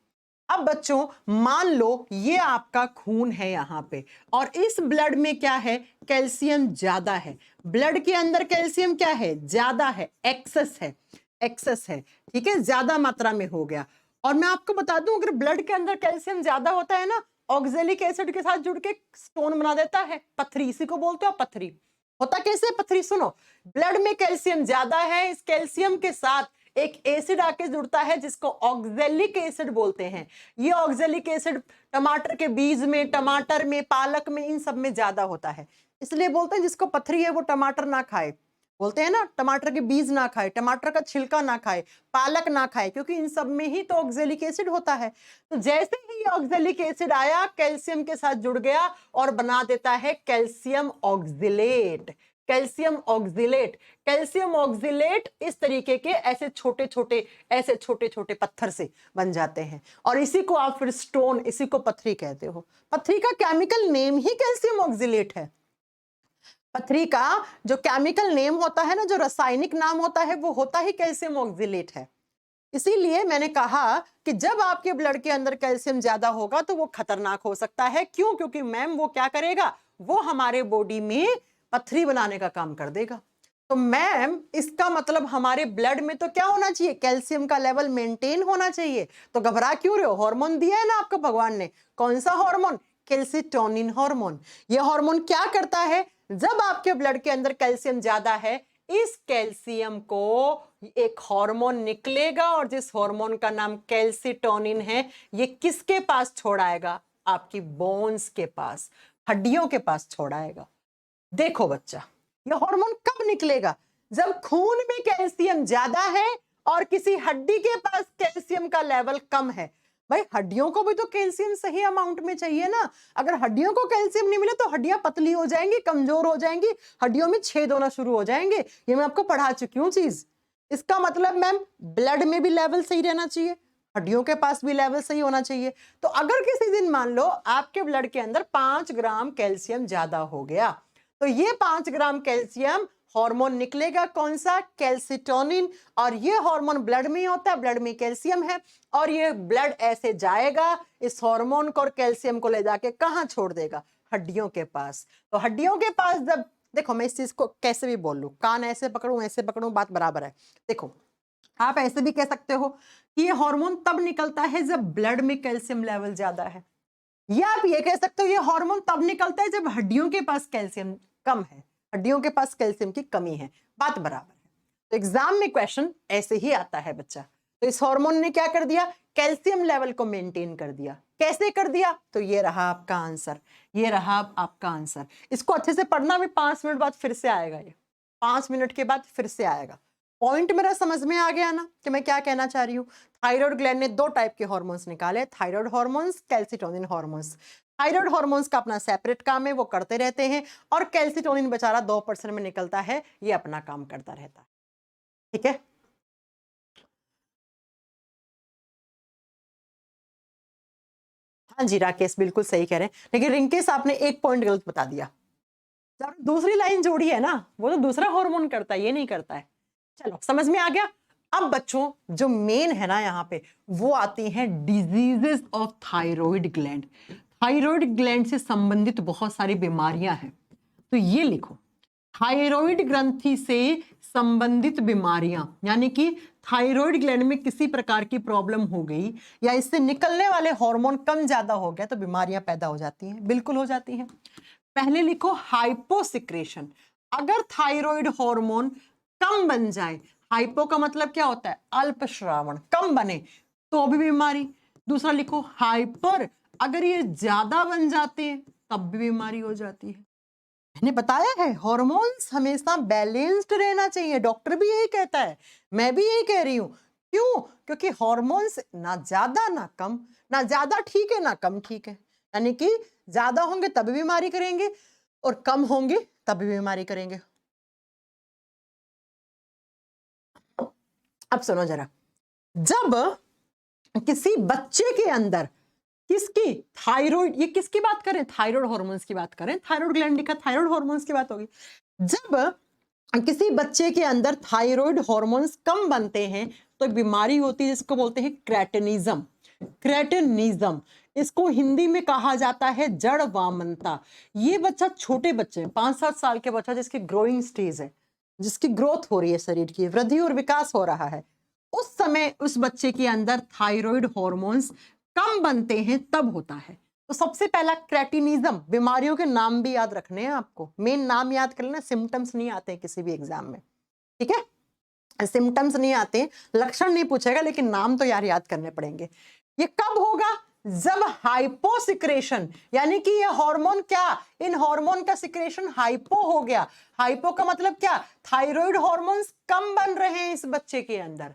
अब बच्चों मान लो ये आपका खून है यहाँ पे, और इस ब्लड में क्या है, कैल्शियम ज्यादा है। ब्लड के अंदर कैल्शियम क्या है, ज्यादा है, एक्सेस है, एक्सेस है, ठीक है, ज्यादा मात्रा में हो गया। और मैं आपको बता दूं, अगर ब्लड के अंदर कैल्शियम ज्यादा होता है ना, ऑक्जेलिक एसिड के साथ जुड़ के स्टोन बना देता है, पथरी, इसी को बोलते हो पथरी। होता कैसे पथरी, सुनो, ब्लड में कैल्शियम ज्यादा है, इस कैल्शियम के साथ एक एसिड आके जुड़ता है जिसको ऑक्जेलिक एसिड बोलते हैं। ये ऑक्जेलिक एसिड टमाटर के बीज में, टमाटर में, पालक में, इन सब में ज्यादा होता है। इसलिए बोलते हैं जिसको पथरी है वो टमाटर ना खाए, बोलते हैं ना टमाटर के बीज ना खाए, टमाटर का छिलका ना खाए, पालक ना खाए, क्योंकि इन सब में ही तो ऑक्जेलिक एसिड होता है। तो जैसे ही ऑक्जेलिक एसिड आया, कैल्शियम के साथ जुड़ गया और बना देता है calcium oxalate. Calcium oxalate, calcium oxalate इस तरीके के ऐसे छोटे छोटे पत्थर से बन जाते हैं, और इसी को आप फिर स्टोन, इसी को पथरी कहते हो। पथरी का केमिकल नेम ही कैल्शियम ऑक्जिलेट है। पथरी का जो केमिकल नेम होता है ना, जो रासायनिक नाम होता है, वो होता ही कैल्शियम ऑक्जिलेट है। इसीलिए मैंने कहा कि जब आपके ब्लड के अंदर कैल्शियम ज्यादा होगा तो वो खतरनाक हो सकता है। क्यों? क्योंकि मैम वो क्या करेगा, वो हमारे बॉडी में पथरी बनाने का काम कर देगा। तो मैम इसका मतलब हमारे ब्लड में तो क्या होना चाहिए, कैल्शियम का लेवल मेंटेन होना चाहिए। तो घबरा क्यों रहे हो, हार्मोन दिया है ना आपको भगवान ने। कौन सा हार्मोन, कैल्सिटोनिन हार्मोन। यह हार्मोन क्या करता है, जब आपके ब्लड के अंदर कैल्शियम ज्यादा है, इस कैल्शियम को एक हार्मोन निकलेगा, और जिस हार्मोन का नाम कैल्सिटोनिन है, ये किसके पास छोड़ाएगा, आपकी बोन्स के पास, हड्डियों के पास छोड़ाएगा। देखो बच्चा, ये हार्मोन कब निकलेगा, जब खून में कैल्शियम ज्यादा है और किसी हड्डी के पास कैल्शियम का लेवल कम है। भाई हड्डियों को भी तो कैल्शियम सही अमाउंट में चाहिए ना। अगर हड्डियों को कैल्शियम नहीं मिले तो हड्डियां पतली हो जाएंगी, कमजोर हो जाएंगी, हड्डियों में छेद होना शुरू हो जाएंगे। ये मैं आपको पढ़ा चुकी हूँ चीज। इसका मतलब मैम ब्लड में भी लेवल सही रहना चाहिए, हड्डियों के पास भी लेवल सही होना चाहिए। तो अगर किसी दिन मान लो आपके ब्लड के अंदर 5 ग्राम कैल्शियम ज्यादा हो गया, तो ये 5 ग्राम कैल्शियम हार्मोन निकलेगा, कौन सा, कैल्सिटोनिन, और ये हार्मोन ब्लड में होता है, ब्लड में कैल्शियम है, और ये ब्लड ऐसे जाएगा इस हार्मोन को और कैल्शियम को ले जाके कहां छोड़ देगा, हड्डियों के पास। तो हड्डियों के पास जब, देखो मैं इस चीज को कैसे भी बोल लूं, कान ऐसे पकड़ूं बात बराबर है। देखो आप ऐसे भी कह सकते हो कि ये हार्मोन तब निकलता है जब ब्लड में कैल्शियम लेवल ज्यादा है, या आप ये कह सकते हो ये हार्मोन तब निकलता है जब हड्डियों के पास कैल्शियम कम है, हड्डियों के पास कैल्शियम की कमी है, बात बराबर है। तो एग्जाम में क्वेश्चन ऐसे ही आता है बच्चा। तो इस हार्मोन ने क्या कर दिया, कैल्शियम लेवल को मेंटेन कर दिया। कैसे कर दिया, तो ये रहा आपका आंसर, ये रहा आपका आंसर। इसको अच्छे से पढ़ना, भी 5 मिनट बाद फिर से आएगा, ये 5 मिनट के बाद फिर से आएगा। पॉइंट मेरा समझ में आ गया ना कि मैं क्या कहना चाह रही हूँ। थायराइड ग्लैंड ने 2 टाइप के हार्मोन्स निकाले, thyroid hormones, calcitonin hormones. Thyroid hormones का अपना सेपरेट काम है, वो करते रहते हैं, और कैल्सिटोनिन बेचारा 2% में निकलता है, ये अपना काम करता रहता है। ठीक है, हाँ जी राकेश बिल्कुल सही कह रहे हैं, लेकिन रिंकेश आपने एक पॉइंट गलत बता दिया। जब दूसरी लाइन जोड़ी है ना, वो तो दूसरा हार्मोन करता है, ये नहीं करता है। चलो समझ में आ गया। अब बच्चों जो मेन है ना यहाँ पे, वो आती हैं diseases of thyroid gland. Thyroid gland से संबंधित बहुत सारी बीमारियां हैं, तो ये लिखो, थायराइड ग्रंथि से संबंधित बीमारियां, यानी कि थायराइड ग्लैंड में किसी प्रकार की प्रॉब्लम हो गई या इससे निकलने वाले हार्मोन कम ज्यादा हो गया तो बीमारियां पैदा हो जाती हैं, बिल्कुल हो जाती हैं। पहले लिखो हाइपोसिक्रेशन, अगर थायराइड हार्मोन कम बन जाए, हाइपो का मतलब क्या होता है, अल्प श्रावण, कम बने तो भी बीमारी। दूसरा लिखो हाइपर, अगर ये ज्यादा बन जाते हैं तब भी बीमारी हो जाती है। मैंने बताया है हार्मोन्स हमेशा बैलेंस्ड रहना चाहिए, डॉक्टर भी यही कहता है, मैं भी यही कह रही हूं। क्यों, क्योंकि हार्मोन्स ना ज्यादा ना कम, ना ज्यादा ठीक है ना कम ठीक है, यानी कि ज्यादा होंगे तभी बीमारी करेंगे और कम होंगे तभी बीमारी करेंगे। अब सुनो जरा, जब किसी बच्चे के अंदर, किसकी, थायराइड, ये किसकी बात करें, थायराइड हार्मोन्स की बात करें, थायराइड ग्लैंड लिखा, थायराइड हार्मोन्स की बात होगी। जब किसी बच्चे के अंदर थायराइड हार्मोन्स कम बनते हैं तो एक बीमारी होती है जिसको बोलते हैं क्रेटिनिज्म। क्रेटिनिज्म, इसको हिंदी में कहा जाता है जड़ वामनता। ये बच्चा, छोटे बच्चे, 5-7 साल के बच्चा जिसकी ग्रोइंग स्टेज है, जिसकी ग्रोथ हो रही है, शरीर की वृद्धि और विकास हो रहा है, उस समय उस बच्चे के अंदर थायराइड हार्मोन्स कम बनते हैं, तब होता है। तो सबसे पहला क्रेटिनिज्म, बीमारियों के नाम भी याद रखने हैं आपको, मेन नाम याद कर लेना, सिम्टम्स नहीं आते हैं किसी भी एग्जाम में, ठीक है, सिम्टम्स नहीं आते, लक्षण नहीं पूछेगा, लेकिन नाम तो यार याद करने पड़ेंगे। ये कब होगा, जब हाइपोसिक्रेशन, यानी कि ये हार्मोन क्या, इन हार्मोन का सिक्रेशन हाइपो हो गया। हाइपो का मतलब क्या, थायराइड हार्मोन्स कम बन रहे हैं इस बच्चे के अंदर,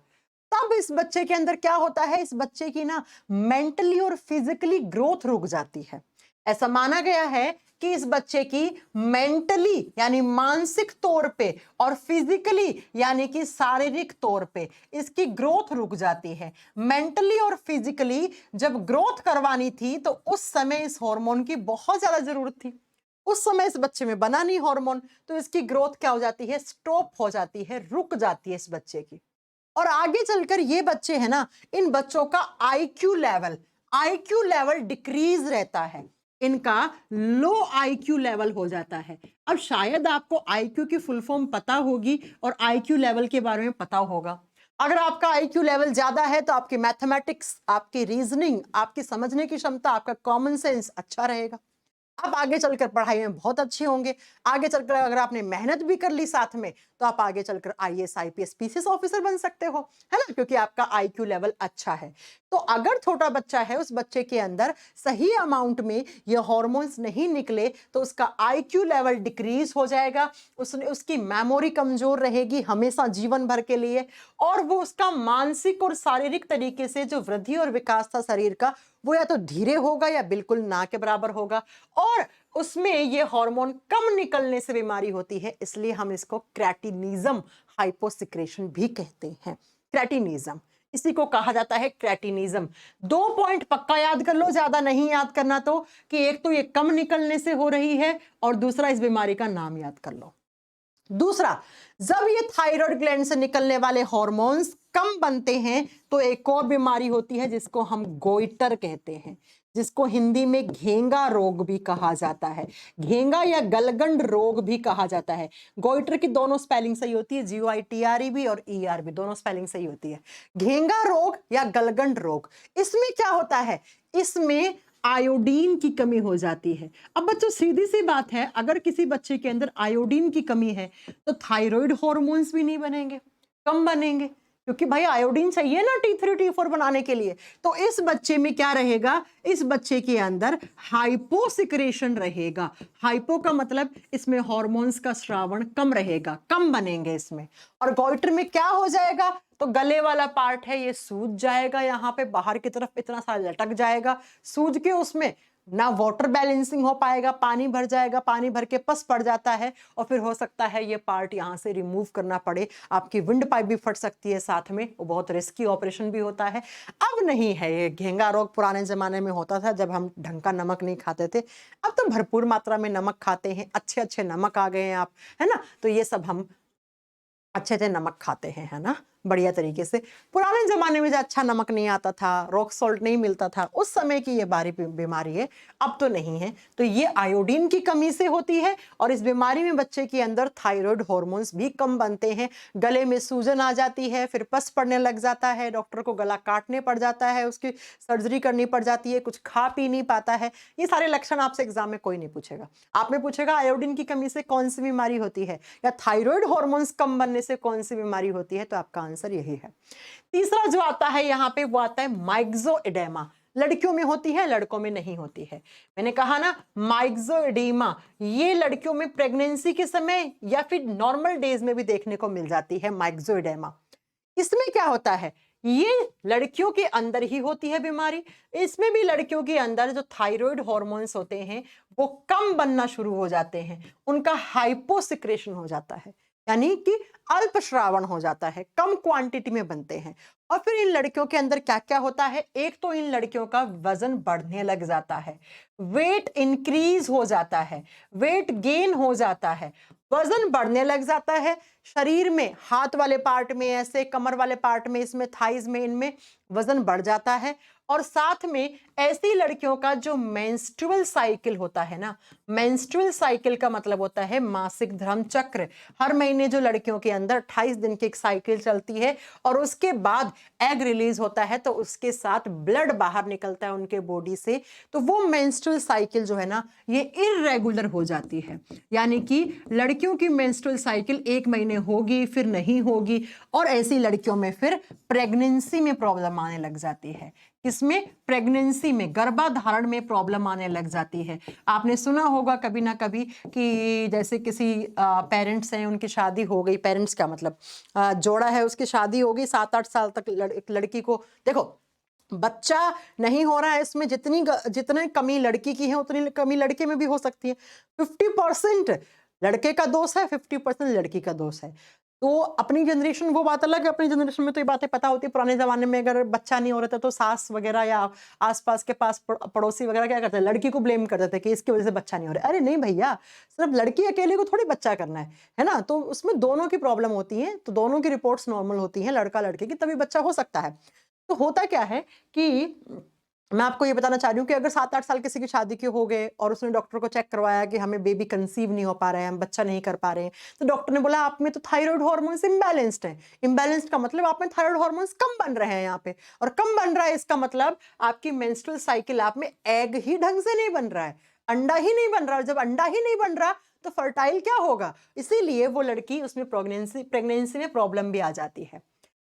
तब इस बच्चे के अंदर क्या होता है, इस बच्चे की ना मेंटली और फिजिकली ग्रोथ रुक जाती है। ऐसा माना गया है कि इस बच्चे की मेंटली यानी मानसिक तौर पे और फिजिकली यानी कि शारीरिक तौर पे इसकी ग्रोथ रुक जाती है। मेंटली और फिजिकली जब ग्रोथ करवानी थी तो उस समय इस हार्मोन की बहुत ज्यादा जरूरत थी, उस समय इस बच्चे में बना नहीं हार्मोन, तो इसकी ग्रोथ क्या हो जाती है, स्टॉप हो जाती है, रुक जाती है इस बच्चे की। और आगे चलकर ये बच्चे हैं ना, इन बच्चों का आईक्यू लेवल डिक्रीज रहता है, इनका लो आईक्यू लेवल हो जाता है। अब शायद आपको आईक्यू की फुल फॉर्म पता होगी और आईक्यू लेवल के बारे में पता होगा। अगर आपका आईक्यू लेवल ज्यादा है तो आपकी मैथमेटिक्स, आपकी रीजनिंग, आपकी समझने की क्षमता, आपका कॉमन सेंस अच्छा रहेगा, आप आगे चलकर पढ़ाई में बहुत अच्छे होंगे। आगे चलकर अगर आपने मेहनत भी कर ली साथ में तो आप आगे चलकर आईएएस, आईपीएस, पीसीएस ऑफिसर बन सकते हो, है ना, क्योंकि आपका आईक्यू लेवल अच्छा है। तो अगर छोटा बच्चा है, उस बच्चे के अंदर सही अमाउंट में ये हार्मोन्स नहीं निकले तो उसका आईक्यू लेवल डिक्रीज हो जाएगा, उसकी मेमोरी कमजोर रहेगी हमेशा जीवन भर के लिए, और वो उसका मानसिक और शारीरिक तरीके से जो वृद्धि और विकास था शरीर का, वो या तो धीरे होगा या बिल्कुल ना के बराबर होगा, और उसमें ये हार्मोन कम निकलने से बीमारी होती है। इसलिए हम इसको क्रेटिनिज्म, हाइपोसिक्रेशन भी कहते हैं। क्रेटिनिज्म इसी को कहा जाता है क्रेटिनिज्म। 2 पॉइंट पक्का याद कर लो, ज्यादा नहीं याद करना, तो कि एक तो ये कम निकलने से हो रही है और दूसरा इस बीमारी का नाम याद कर लो। दूसरा, जब ये थायराइड ग्लैंड से निकलने वाले हार्मोन्स कम बनते हैं तो एक और बीमारी होती है जिसको हम गोइटर कहते हैं, जिसको हिंदी में घेंगा रोग भी कहा जाता है, घेंगा या गलगंड रोग भी कहा जाता है। गोइटर की दोनों स्पेलिंग सही होती है, GOITRE भी और ER भी, दोनों स्पेलिंग सही होती है। घेंगा रोग या गलगंड रोग, इसमें क्या होता है, इसमें आयोडीन की कमी हो जाती है। अब बच्चों सीधी सी बात है, अगर किसी बच्चे के अंदर आयोडीन की कमी है तो थायराइड हार्मोन्स भी नहीं बनेंगे, कम बनेंगे, क्योंकि भाई आयोडीन चाहिए ना T3 T4 बनाने के लिए। तो इस बच्चे में क्या रहेगा, इस बच्चे के अंदर हाइपोसिक्रेशन रहेगा। हाइपो का मतलब इसमें हार्मोन्स का स्रावण कम रहेगा, कम बनेंगे इसमें। और गोइटर में क्या हो जाएगा, तो गले वाला पार्ट है ये सूज जाएगा, यहाँ पे बाहर की तरफ इतना सारा लटक जाएगा, सूज के उसमें ना वाटर बैलेंसिंग हो पाएगा, पानी भर जाएगा, पानी भर के पस पड़ जाता है और फिर हो सकता है ये पार्ट यहाँ से रिमूव करना पड़े, आपकी विंड पाइप भी फट सकती है साथ में, वो बहुत रिस्की ऑपरेशन भी होता है। अब नहीं है ये घेंगा रोग, पुराने जमाने में होता था जब हम ढंग का नमक नहीं खाते थे। अब तो भरपूर मात्रा में नमक खाते हैं, अच्छे अच्छे नमक आ गए हैं आप, है ना, तो ये सब हम अच्छे से नमक खाते हैं, है ना, बढ़िया तरीके से। पुराने जमाने में जो अच्छा नमक नहीं आता था, रॉक सॉल्ट नहीं मिलता था, उस समय की ये बीमारी है, अब तो नहीं है। तो ये आयोडीन की कमी से होती है और इस बीमारी में बच्चे के अंदर थायराइड हार्मोन्स भी कम बनते हैं, गले में सूजन आ जाती है, फिर पस पड़ने लग जाता है, डॉक्टर को गला काटने पड़ जाता है, उसकी सर्जरी करनी पड़ जाती है, कुछ खा पी नहीं पाता है। ये सारे लक्षण आपसे एग्जाम में कोई नहीं पूछेगा, आप में पूछेगा आयोडीन की कमी से कौन सी बीमारी होती है या थायराइड हार्मोन्स कम बनने से कौन सी बीमारी होती है, तो आपका आंसर यही है। तीसरा जो आता है यहाँ पे वो आता है माइक्सोएडेमा। लड़कियों में होती है, लड़कों में नहीं होती है। मैंने कहा ना माइक्सोएडेमा, ये लड़कियों में प्रेगनेंसी के समय या फिर नॉर्मल डेज में भी देखने को मिल जाती है माइक्सोएडेमा। इसमें क्या होता है, ये लड़कियों के अंदर ही होती है बीमारी। इसमें भी लड़कियों के अंदर जो थायराइड हार्मोन्स होते हैं वो कम बनना शुरू हो जाते हैं, उनका हाइपोसिक्रेशन हो जाता है, यानी कि अल्प श्रावण हो जाता है, कम क्वांटिटी में बनते हैं। और फिर इन लड़कियों के अंदर क्या क्या होता है, एक तो इन लड़कियों का वजन बढ़ने लग जाता है, वेट इंक्रीज हो जाता है, वेट गेन हो जाता है, वजन बढ़ने लग जाता है शरीर में, हाथ वाले पार्ट में, ऐसे कमर वाले पार्ट में, इसमें थाइज में, इनमें वजन बढ़ जाता है। और साथ में ऐसी लड़कियों का जो मेंस्ट्रुअल साइकिल होता है ना, मेंस्ट्रुअल साइकिल का मतलब होता है मासिक धर्म चक्र। हर महीने जो लड़कियों के अंदर 28 दिन की एक साइकिल चलती है और उसके बाद एग रिलीज होता है, तो उसके साथ ब्लड बाहर निकलता है उनके बॉडी से, तो वो मेंस्ट्रुअल साइकिल जो है ना ये इररेगुलर हो जाती है। यानी कि लड़कियों की मेंस्ट्रुअल साइकिल 1 महीने होगी फिर नहीं होगी, और ऐसी लड़कियों में फिर प्रेगनेंसी में प्रॉब्लम आने लग जाती है। किसमें, प्रेगनेंसी में, गर्भाधारण में प्रॉब्लम आने लग जाती है। आपने सुना होगा कभी ना कभी कि जैसे किसी पेरेंट्स हैं, उनकी शादी हो गई, पेरेंट्स का मतलब जोड़ा है, उसकी शादी हो गई, 7-8 साल तक एक लड़की को, देखो बच्चा नहीं हो रहा है, इसमें जितनी कमी लड़की की है उतनी कमी लड़के में भी हो सकती है। 50% लड़के का दोष है, 50% लड़की का दोष है। तो अपनी जनरेशन वो बात अलग है, अपनी जनरेशन में तो ये बातें पता होती है। पुराने जमाने में अगर बच्चा नहीं हो रहा था तो सास वगैरह या आसपास के पास पड़ोसी वगैरह क्या करते हैं, लड़की को ब्लेम करते थे कि इसकी वजह से बच्चा नहीं हो रहा है। अरे नहीं भैया, सिर्फ लड़की अकेले को थोड़ी बच्चा करना है ना, तो उसमें दोनों की प्रॉब्लम होती है, तो दोनों की रिपोर्ट्स नॉर्मल होती हैं, लड़का लड़के की, तभी बच्चा हो सकता है। तो होता क्या है कि मैं आपको ये बताना चाह रही हूँ कि अगर 7-8 साल किसी की शादी के हो गए और उसने डॉक्टर को चेक करवाया कि हमें बेबी कंसीव नहीं हो पा रहा है, हम बच्चा नहीं कर पा रहे हैं, तो डॉक्टर ने बोला आप में तो थायराइड हार्मोन्स इम्बैलेंस्ड है। इम्बैलेंस्ड का मतलब आप में थायराइड हार्मोन्स कम बन रहे हैं यहाँ पे, और कम बन रहा है इसका मतलब आपकी मेंस्ट्रुअल साइकिल, आप में एग ही ढंग से नहीं बन रहा है, अंडा ही नहीं बन रहा है। जब अंडा ही नहीं बन रहा तो फर्टाइल क्या होगा, इसीलिए वो लड़की, उसमें प्रेगनेंसी में प्रॉब्लम भी आ जाती है।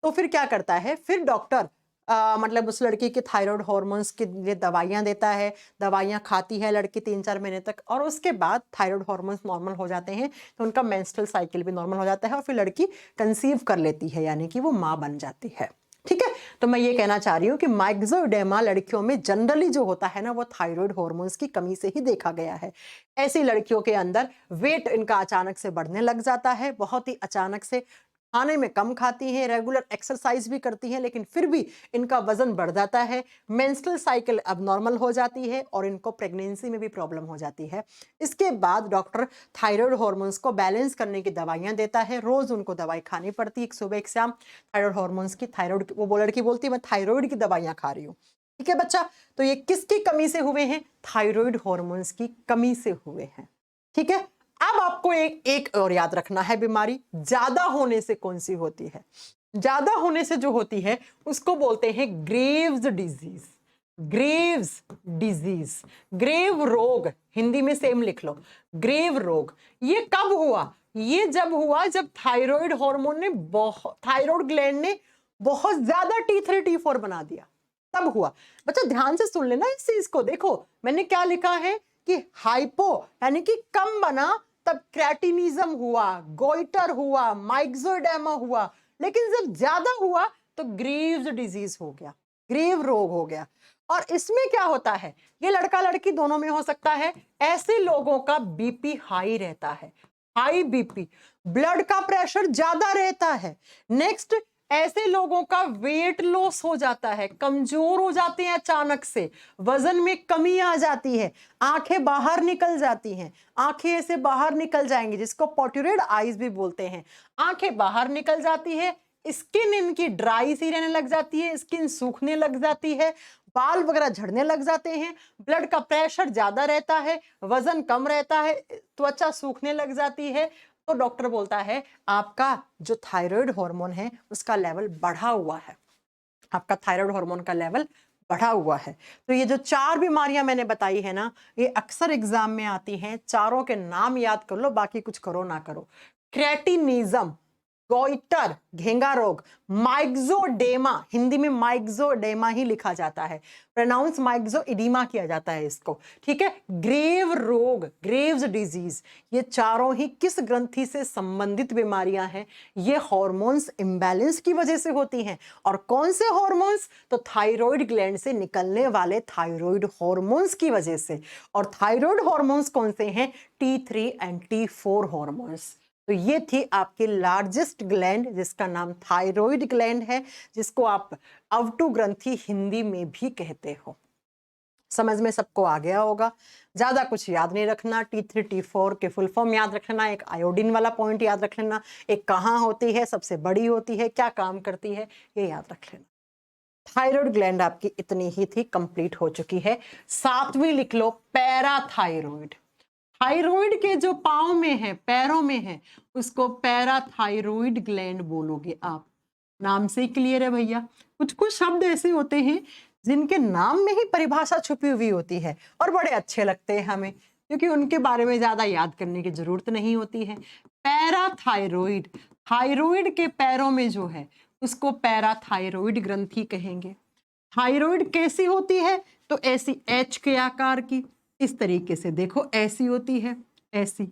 तो फिर क्या करता है, फिर डॉक्टर मतलब उस लड़की के थायराइड हार्मोन्स के लिए दवाइयाँ देता है, दवाइयाँ खाती है लड़की 3-4 महीने तक, और उसके बाद थायराइड हार्मोन्स नॉर्मल हो जाते हैं, तो उनका मेंस्ट्रुअल साइकिल भी नॉर्मल हो जाता है और फिर लड़की कंसीव कर लेती है, यानी कि वो माँ बन जाती है। ठीक है, तो मैं ये कहना चाह रही हूँ कि माइक्सोएडेमा लड़कियों में जनरली जो होता है ना वो थायराइड हार्मोन्स की कमी से ही देखा गया है। ऐसी लड़कियों के अंदर वेट इनका अचानक से बढ़ने लग जाता है, बहुत ही अचानक से, खाने में कम खाती हैं, रेगुलर एक्सरसाइज भी करती हैं, लेकिन फिर भी इनका वजन बढ़ जाता है, मेंस्ट्रुअल साइकिल अब नॉर्मल हो जाती है और इनको प्रेगनेंसी में भी प्रॉब्लम हो जाती है। इसके बाद डॉक्टर थायराइड हार्मोन्स को बैलेंस करने की दवाइयां देता है, रोज उनको दवाई खानी पड़ती है, एक सुबह एक शाम। थायराइड हार्मोन्स की, थायराइड, वो लड़की बोलती है मैं थायराइड की दवाइयां खा रही हूँ। ठीक है बच्चा, तो ये किसकी कमी से हुए हैं? थायराइड हार्मोन्स की कमी से हुए हैं। ठीक है, अब आपको एक और याद रखना है, बीमारी ज्यादा होने से कौन सी होती है? ज्यादा होने से जो होती है उसको बोलते हैं Graves disease. Graves disease, grave रोग, हिंदी में सेम लिख लो, ग्रेव रोग। ये कब हुआ? ये जब हुआ जब थायराइड हार्मोन ने थायराइड ग्लैंड ने बहुत ज्यादा T3 T4 बना दिया, तब हुआ। बच्चा ध्यान से सुन लेना इस चीज को। देखो मैंने क्या लिखा है कि हाइपो यानी कि कम बना, तब क्रेटिनिज्म हुआ, गोइटर हुआ, माइक्सोडेमा हुआ, लेकिन जब ज्यादा हुआ तो ग्रीव्स डिजीज हो गया, ग्रीव रोग हो गया। और इसमें क्या होता है, ये लड़का लड़की दोनों में हो सकता है। ऐसे लोगों का बीपी हाई रहता है, हाई बीपी, ब्लड का प्रेशर ज्यादा रहता है। नेक्स्ट, ऐसे लोगों का वेट लॉस हो जाता है, कमजोर हो जाते हैं अचानक से, वजन में कमी आ जाती है, आंखें बाहर निकल जाती हैं, आंखें ऐसे बाहर निकल जाएंगी जिसको पोर्ट्यूरेड आईज भी बोलते हैं। आंखें बाहर निकल जाती है, स्किन इनकी ड्राई सी रहने लग जाती है, स्किन सूखने लग जाती है, बाल वगैरह झड़ने लग जाते हैं, ब्लड का प्रेशर ज्यादा रहता है, वजन कम रहता है, त्वचा सूखने लग जाती है। तो डॉक्टर बोलता है आपका जो थायराइड हार्मोन है उसका लेवल बढ़ा हुआ है, आपका थायराइड हार्मोन का लेवल बढ़ा हुआ है। तो ये जो 4 बीमारियां मैंने बताई है ना, ये अक्सर एग्जाम में आती हैं। चारों के नाम याद कर लो, बाकी कुछ करो ना करो। क्रेटिनिज्म, गोइटर, घेंगा रोग, माइक्सोडेमा, हिंदी में माइक्सोडेमा ही लिखा जाता है, प्रोनाउंस माइक्सोइडीमा किया जाता है इसको। ठीक है, ग्रेव रोग, ग्रेव्स डिजीज, ये चारों ही किस ग्रंथि से संबंधित बीमारियां हैं? ये हार्मोन्स इंबैलेंस की वजह से होती हैं। और कौन से हार्मोन्स? तो थायराइड ग्लैंड से निकलने वाले थायराइड हार्मोन्स की वजह से। और थायराइड हार्मोन्स कौन से हैं? T3 and T4 hormones. तो ये थी आपकी लार्जेस्ट ग्लैंड जिसका नाम थायराइड ग्लैंड है, जिसको आप अवटु ग्रंथि हिंदी में भी कहते हो। समझ में सबको आ गया होगा, ज्यादा कुछ याद नहीं रखना। T3 T4 के फुल फॉर्म याद रख लेना, एक आयोडीन वाला पॉइंट याद रख लेना, एक कहाँ होती है, सबसे बड़ी होती है, क्या काम करती है, ये याद रख लेना। थायराइड ग्लैंड आपकी इतनी ही थी, कंप्लीट हो चुकी है। 7वीं लिख लो, पैराथायरॉइड। थायराइड के जो पांव में है, पैरों में है, उसको पैराथायरॉइड ग्लैंड बोलोगे आप। नाम से ही क्लियर है भैया। कुछ कुछ शब्द ऐसे होते हैं जिनके नाम में ही परिभाषा छुपी हुई होती है और बड़े अच्छे लगते हैं हमें, क्योंकि उनके बारे में ज्यादा याद करने की जरूरत नहीं होती है। पैराथायरॉइड, थायराइड के पैरों में जो है उसको पैराथायरॉइड ग्रंथि कहेंगे। थायराइड कैसी होती है? तो ऐसी एच के आकार की, इस तरीके से देखो, ऐसी होती है, ऐसी।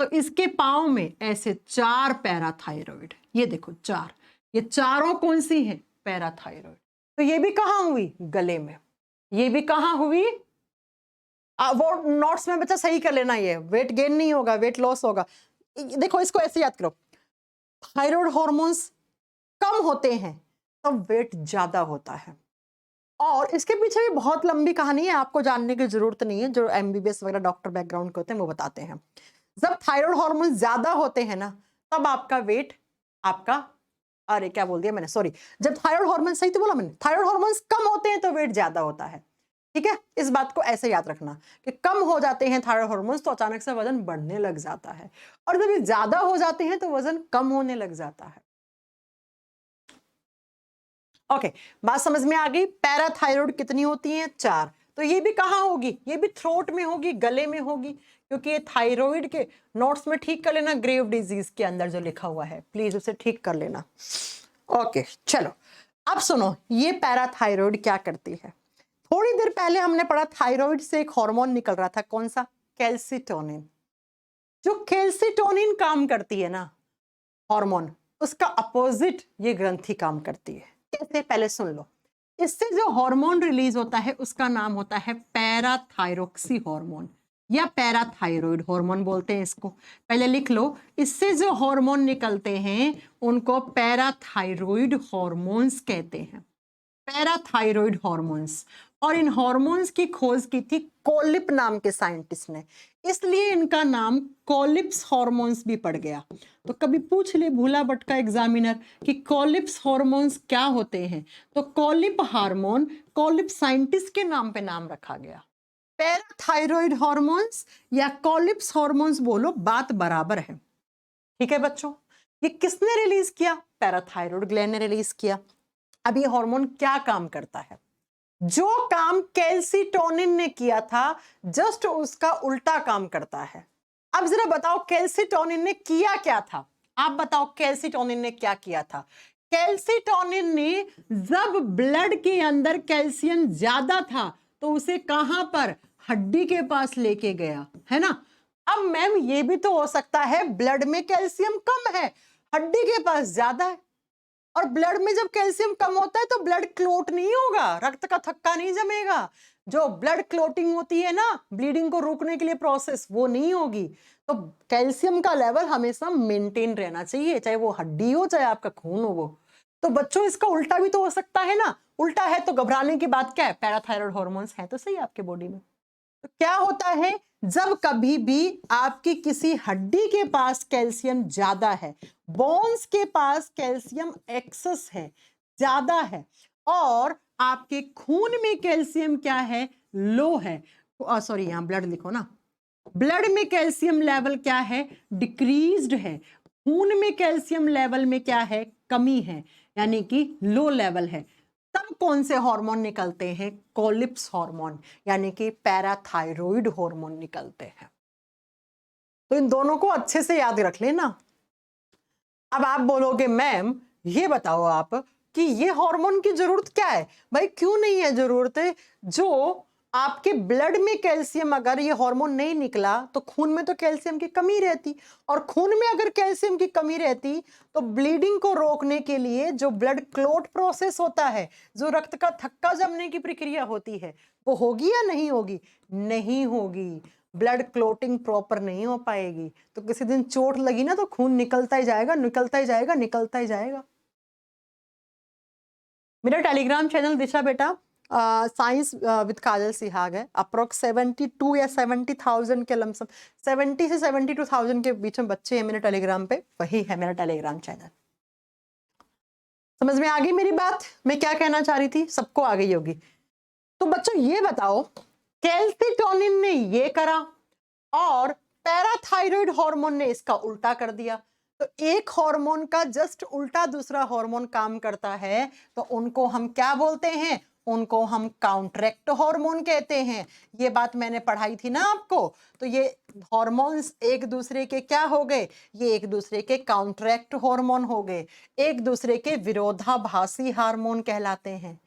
तो इसके पांव में ऐसे 4 पैराथायरॉइड, ये देखो 4, ये चारों कौन सी है? पैराथायरॉइड। तो ये भी कहां हुई? गले में। ये भी कहां हुई? वो नोट्स में बच्चा सही कर लेना, ये वेट गेन नहीं होगा, वेट लॉस होगा। देखो इसको ऐसे याद करो, थायराइड हार्मोन्स कम होते हैं तब वेट ज्यादा होता है। और इसके पीछे भी बहुत लंबी कहानी है, आपको जानने की जरूरत नहीं है, जो एमबीबीएस वगैरह डॉक्टर बैकग्राउंड के होते हैं वो बताते हैं। जब थायराइड हार्मोन ज्यादा होते हैं ना, तब आपका वेट, आपका, अरे क्या बोल दिया मैंने, सॉरी, जब थायराइड हार्मोन, सही तो बोला मैंने, थायराइड हार्मोन्स कम होते हैं तो वेट ज्यादा होता है। ठीक है, इस बात को ऐसे याद रखना कि कम हो जाते हैं थायराइड हार्मोन्स तो अचानक से वजन बढ़ने लग जाता है, और जब ये ज्यादा हो जाते हैं तो वजन कम होने लग जाता है। ओके, बात समझ में आ गई। पैराथायरॉइड कितनी होती हैं? 4। तो ये भी कहाँ होगी? ये भी थ्रोट में होगी, गले में होगी, क्योंकि ये थायराइड के नोट्स में ठीक कर लेना, ग्रेव डिजीज के अंदर जो लिखा हुआ है प्लीज उसे ठीक कर लेना। ओके चलो, अब सुनो, ये पैराथायरॉइड क्या करती है। थोड़ी देर पहले हमने पढ़ा थायराइड से एक हार्मोन निकल रहा था, कौन सा? कैल्सिटोनिन। जो कैल्सिटोनिन काम करती है ना हार्मोन, उसका अपोजिट ये ग्रंथि काम करती है। कैसे? पहले सुन लो। इससे जो हार्मोन रिलीज होता है उसका नाम होता है पैराथायरोक्सी हार्मोन। या पैराथायरॉइड हार्मोन बोलते हैं इसको। पहले लिख लो, इससे जो हार्मोन निकलते हैं उनको पैराथायरॉइड हार्मोन्स कहते हैं, पैराथायरॉइड हार्मोन्स। और इन हार्मोन्स की खोज की थी कोलिप नाम के साइंटिस्ट ने, इसलिए इनका नाम कोलिप्स हार्मोन्स भी पड़ गया। तो कभी पूछ ले भूला भटका एग्जामिनर कि कोलिप्स हार्मोन्स क्या होते हैं, तो कोलिप हार्मोन कोलिप साइंटिस्ट के नाम पे नाम रखा गया। पैराथायरॉइड हार्मोन्स या कोलिप्स हार्मोन्स बोलो, बात बराबर है। ठीक है बच्चों, ये किसने रिलीज किया? पैराथायरॉइड ग्लैंड ने रिलीज किया। अब ये हार्मोन क्या काम करता है? जो काम कैल्सिटोनिन ने किया था जस्ट उसका उल्टा काम करता है। अब जरा बताओ कैल्सिटोनिन ने किया क्या था? आप बताओ कैल्सिटोनिन ने क्या किया था? कैल्सिटोनिन ने जब ब्लड के अंदर कैल्शियम ज्यादा था तो उसे कहां पर? हड्डी के पास लेके गया, है ना। अब मैम ये भी तो हो सकता है ब्लड में कैल्शियम कम है, हड्डी के पास ज्यादा है, और ब्लड में जब कैल्शियम कम होता है तो ब्लड क्लोट नहीं होगा, रक्त का थक्का नहीं जमेगा। जो ब्लड क्लोटिंग होती है ना, ब्लीडिंग को रोकने के लिए प्रोसेस, वो नहीं होगी। तो कैल्शियम का लेवल हमेशा मेंटेन रहना चाहिए, चाहे वो हड्डी हो चाहे आपका खून हो वो। तो बच्चों इसका उल्टा भी तो हो सकता है ना। उल्टा है तो घबराने की बात क्या है, पैराथायरॉइड हार्मोन्स है तो सही आपके बॉडी में। तो क्या होता है, जब कभी भी आपकी किसी हड्डी के पास कैल्शियम ज्यादा है, बोन्स के पास कैल्शियम एक्सेस है, ज्यादा है, और आपके खून में कैल्शियम क्या है? लो है। सॉरी, यहां ब्लड लिखो ना, ब्लड में कैल्शियम लेवल क्या है? डिक्रीज्ड है। खून में कैल्शियम लेवल में क्या है? कमी है, यानी कि लो लेवल है। तब कौन से हार्मोन निकलते हैं? कोलिप्स हार्मोन, यानी कि पैराथायरॉइड हार्मोन निकलते हैं। तो इन दोनों को अच्छे से याद रख लेना। अब आप बोलोगे मैम ये बताओ आप कि ये हार्मोन की जरूरत क्या है? भाई क्यों नहीं है जरूरत है, जो आपके ब्लड में कैल्शियम, अगर ये हार्मोन नहीं निकला तो खून में तो कैल्शियम की कमी रहती, और खून में अगर कैल्शियम की कमी रहती तो ब्लीडिंग को रोकने के लिए जो ब्लड क्लोट प्रोसेस होता है, जो रक्त का थक्का जमने की प्रक्रिया होती है, वो होगी या नहीं होगी? नहीं होगी। ब्लड क्लोटिंग प्रॉपर नहीं हो पाएगी, तो किसी दिन चोट लगी ना तो खून निकलता ही जाएगा, निकलता ही जाएगा, निकलता ही जाएगा। मेरा टेलीग्राम चैनल दिशा बेटा साइंस विद काजल सिहाग है। अप्रोक्स 72 या 70,000 के लमसम, 70 से 72,000 के बीच में बच्चे हैं मेरे टेलीग्राम पे, वही है मेरा टेलीग्राम चैनल। समझ में आ गई मेरी बात, मैं क्या कहना चाह रही थी? सबको आ गई होगी। तो बच्चों ये बताओ, कैल्सिटोनिन ने ये करा और पैराथायरॉइड हार्मोन ने इसका उल्टा कर दिया। तो एक हार्मोन का जस्ट उल्टा दूसरा हार्मोन काम करता है, तो उनको हम क्या बोलते हैं? उनको हम काउंटरैक्ट हार्मोन कहते हैं। ये बात मैंने पढ़ाई थी ना आपको। तो ये हार्मोन्स एक दूसरे के क्या हो गए? ये एक दूसरे के काउंटरैक्ट हार्मोन हो गए, एक दूसरे के विरोधाभासी हार्मोन कहलाते हैं।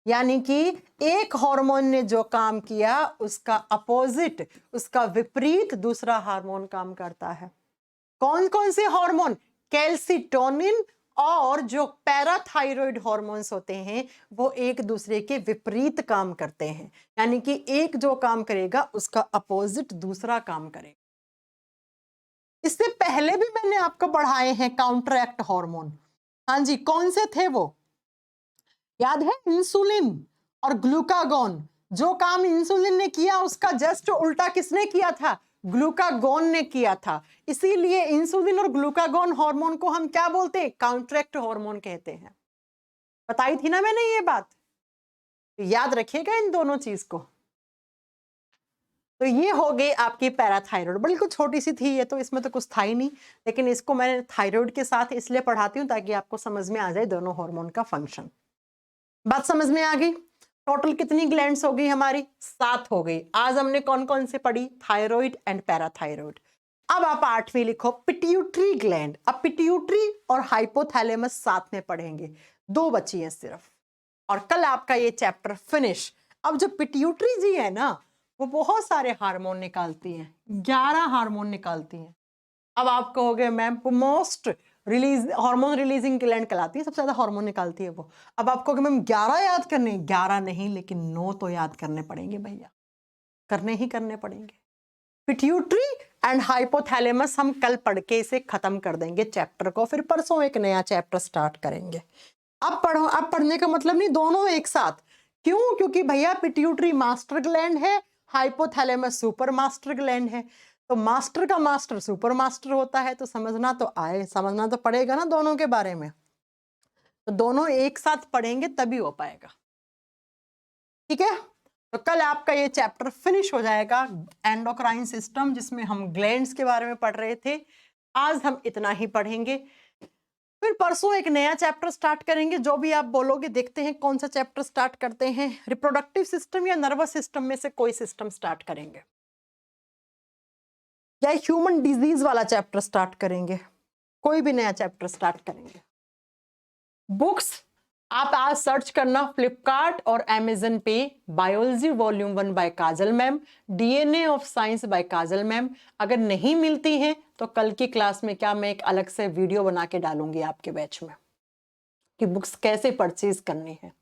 यानी कि एक हार्मोन ने जो काम किया उसका अपोजिट, उसका विपरीत दूसरा हार्मोन काम करता है। कौन कौन से हार्मोन? कैल्सिटोनिन और जो पैराथायरॉइड हार्मोन्स होते हैं वो एक दूसरे के विपरीत काम करते हैं, यानी कि एक जो काम करेगा उसका अपोजिट दूसरा काम करेगा। इससे पहले भी मैंने आपको पढ़ाए हैं काउंटरैक्ट हार्मोन। हाँ जी, कौन से थे वो? याद है? इंसुलिन और ग्लूकागोन। जो काम इंसुलिन ने किया उसका जस्ट उल्टा किसने किया था? ग्लूकागोन ने किया था। इसीलिए इंसुलिन और ग्लूकागोन हार्मोन को हम क्या बोलते हैं? काउंटरैक्ट हार्मोन कहते हैं। बताई थी ना मैंने ये बात, याद रखिएगा इन दोनों चीज को। तो ये हो गई आपकी पैराथायरॉइड, बिल्कुल छोटी सी थी ये तो, इसमें तो कुछ था ही नहीं, लेकिन इसको मैं थायराइड के साथ इसलिए पढ़ाती हूँ ताकि आपको समझ में आ जाए दोनों हार्मोन का फंक्शन। बात समझ में आ गई? टोटल कितनी ग्लैंड्स हो गई हमारी? 7 हो गई। आज हमने कौन कौन से पढ़ी? Thyroid and parathyroid. अब आप 8वीं लिखो, पिट्यूटरी ग्लैंड। अब पिट्यूटरी और हाइपोथैलेमस साथ में पढ़ेंगे, 2 बची हैं सिर्फ, और कल आपका ये चैप्टर फिनिश। अब जो पिट्यूटरी जी है ना, वो बहुत सारे हार्मोन निकालती हैं, 11 हार्मोन निकालती हैं। अब आप कहोगे ma'am most release hormone releasing gland कहलाती है, सबसे ज्यादा हार्मोन निकालती है वो। अब आप कहोगे मैम 11 याद करने? 11 नहीं, लेकिन 9 तो याद करने पड़ेंगे भैया, करने ही करने पड़ेंगे। पिट्यूटरी एंड हाइपोथैलेमस हम कल पढ़ के इसे खत्म कर देंगे चैप्टर को, फिर परसों एक नया चैप्टर स्टार्ट करेंगे। अब पढ़ने का मतलब नहीं दोनों एक साथ। क्यों? क्योंकि भैया पिट्यूटरी मास्टर ग्लैंड है, हाइपोथैलेमस सुपर मास्टर ग्लैंड है। तो मास्टर का मास्टर सुपर मास्टर होता है, तो समझना तो पड़ेगा ना दोनों के बारे में। तो दोनों एक साथ पढ़ेंगे तभी हो पाएगा, ठीक है। तो कल आपका ये चैप्टर फिनिश हो जाएगा, एंडोक्राइन सिस्टम, जिसमें हम ग्लैंड्स के बारे में पढ़ रहे थे। आज हम इतना ही पढ़ेंगे, फिर परसों एक नया चैप्टर स्टार्ट करेंगे। जो भी आप बोलोगे, देखते हैं कौन सा चैप्टर स्टार्ट करते हैं। रिप्रोडक्टिव सिस्टम या नर्वस सिस्टम में से कोई सिस्टम स्टार्ट करेंगे, या ह्यूमन डिजीज वाला चैप्टर स्टार्ट करेंगे, कोई भी नया चैप्टर स्टार्ट करेंगे। बुक्स आप आज सर्च करना फ्लिपकार्ट और अमेजन पे, biology volume 1 by Kajal ma'am, DNA of science by Kajal ma'am. अगर नहीं मिलती हैं तो कल की क्लास में क्या मैं एक अलग से वीडियो बना के डालूंगी आपके बैच में कि बुक्स कैसे परचेज करनी है।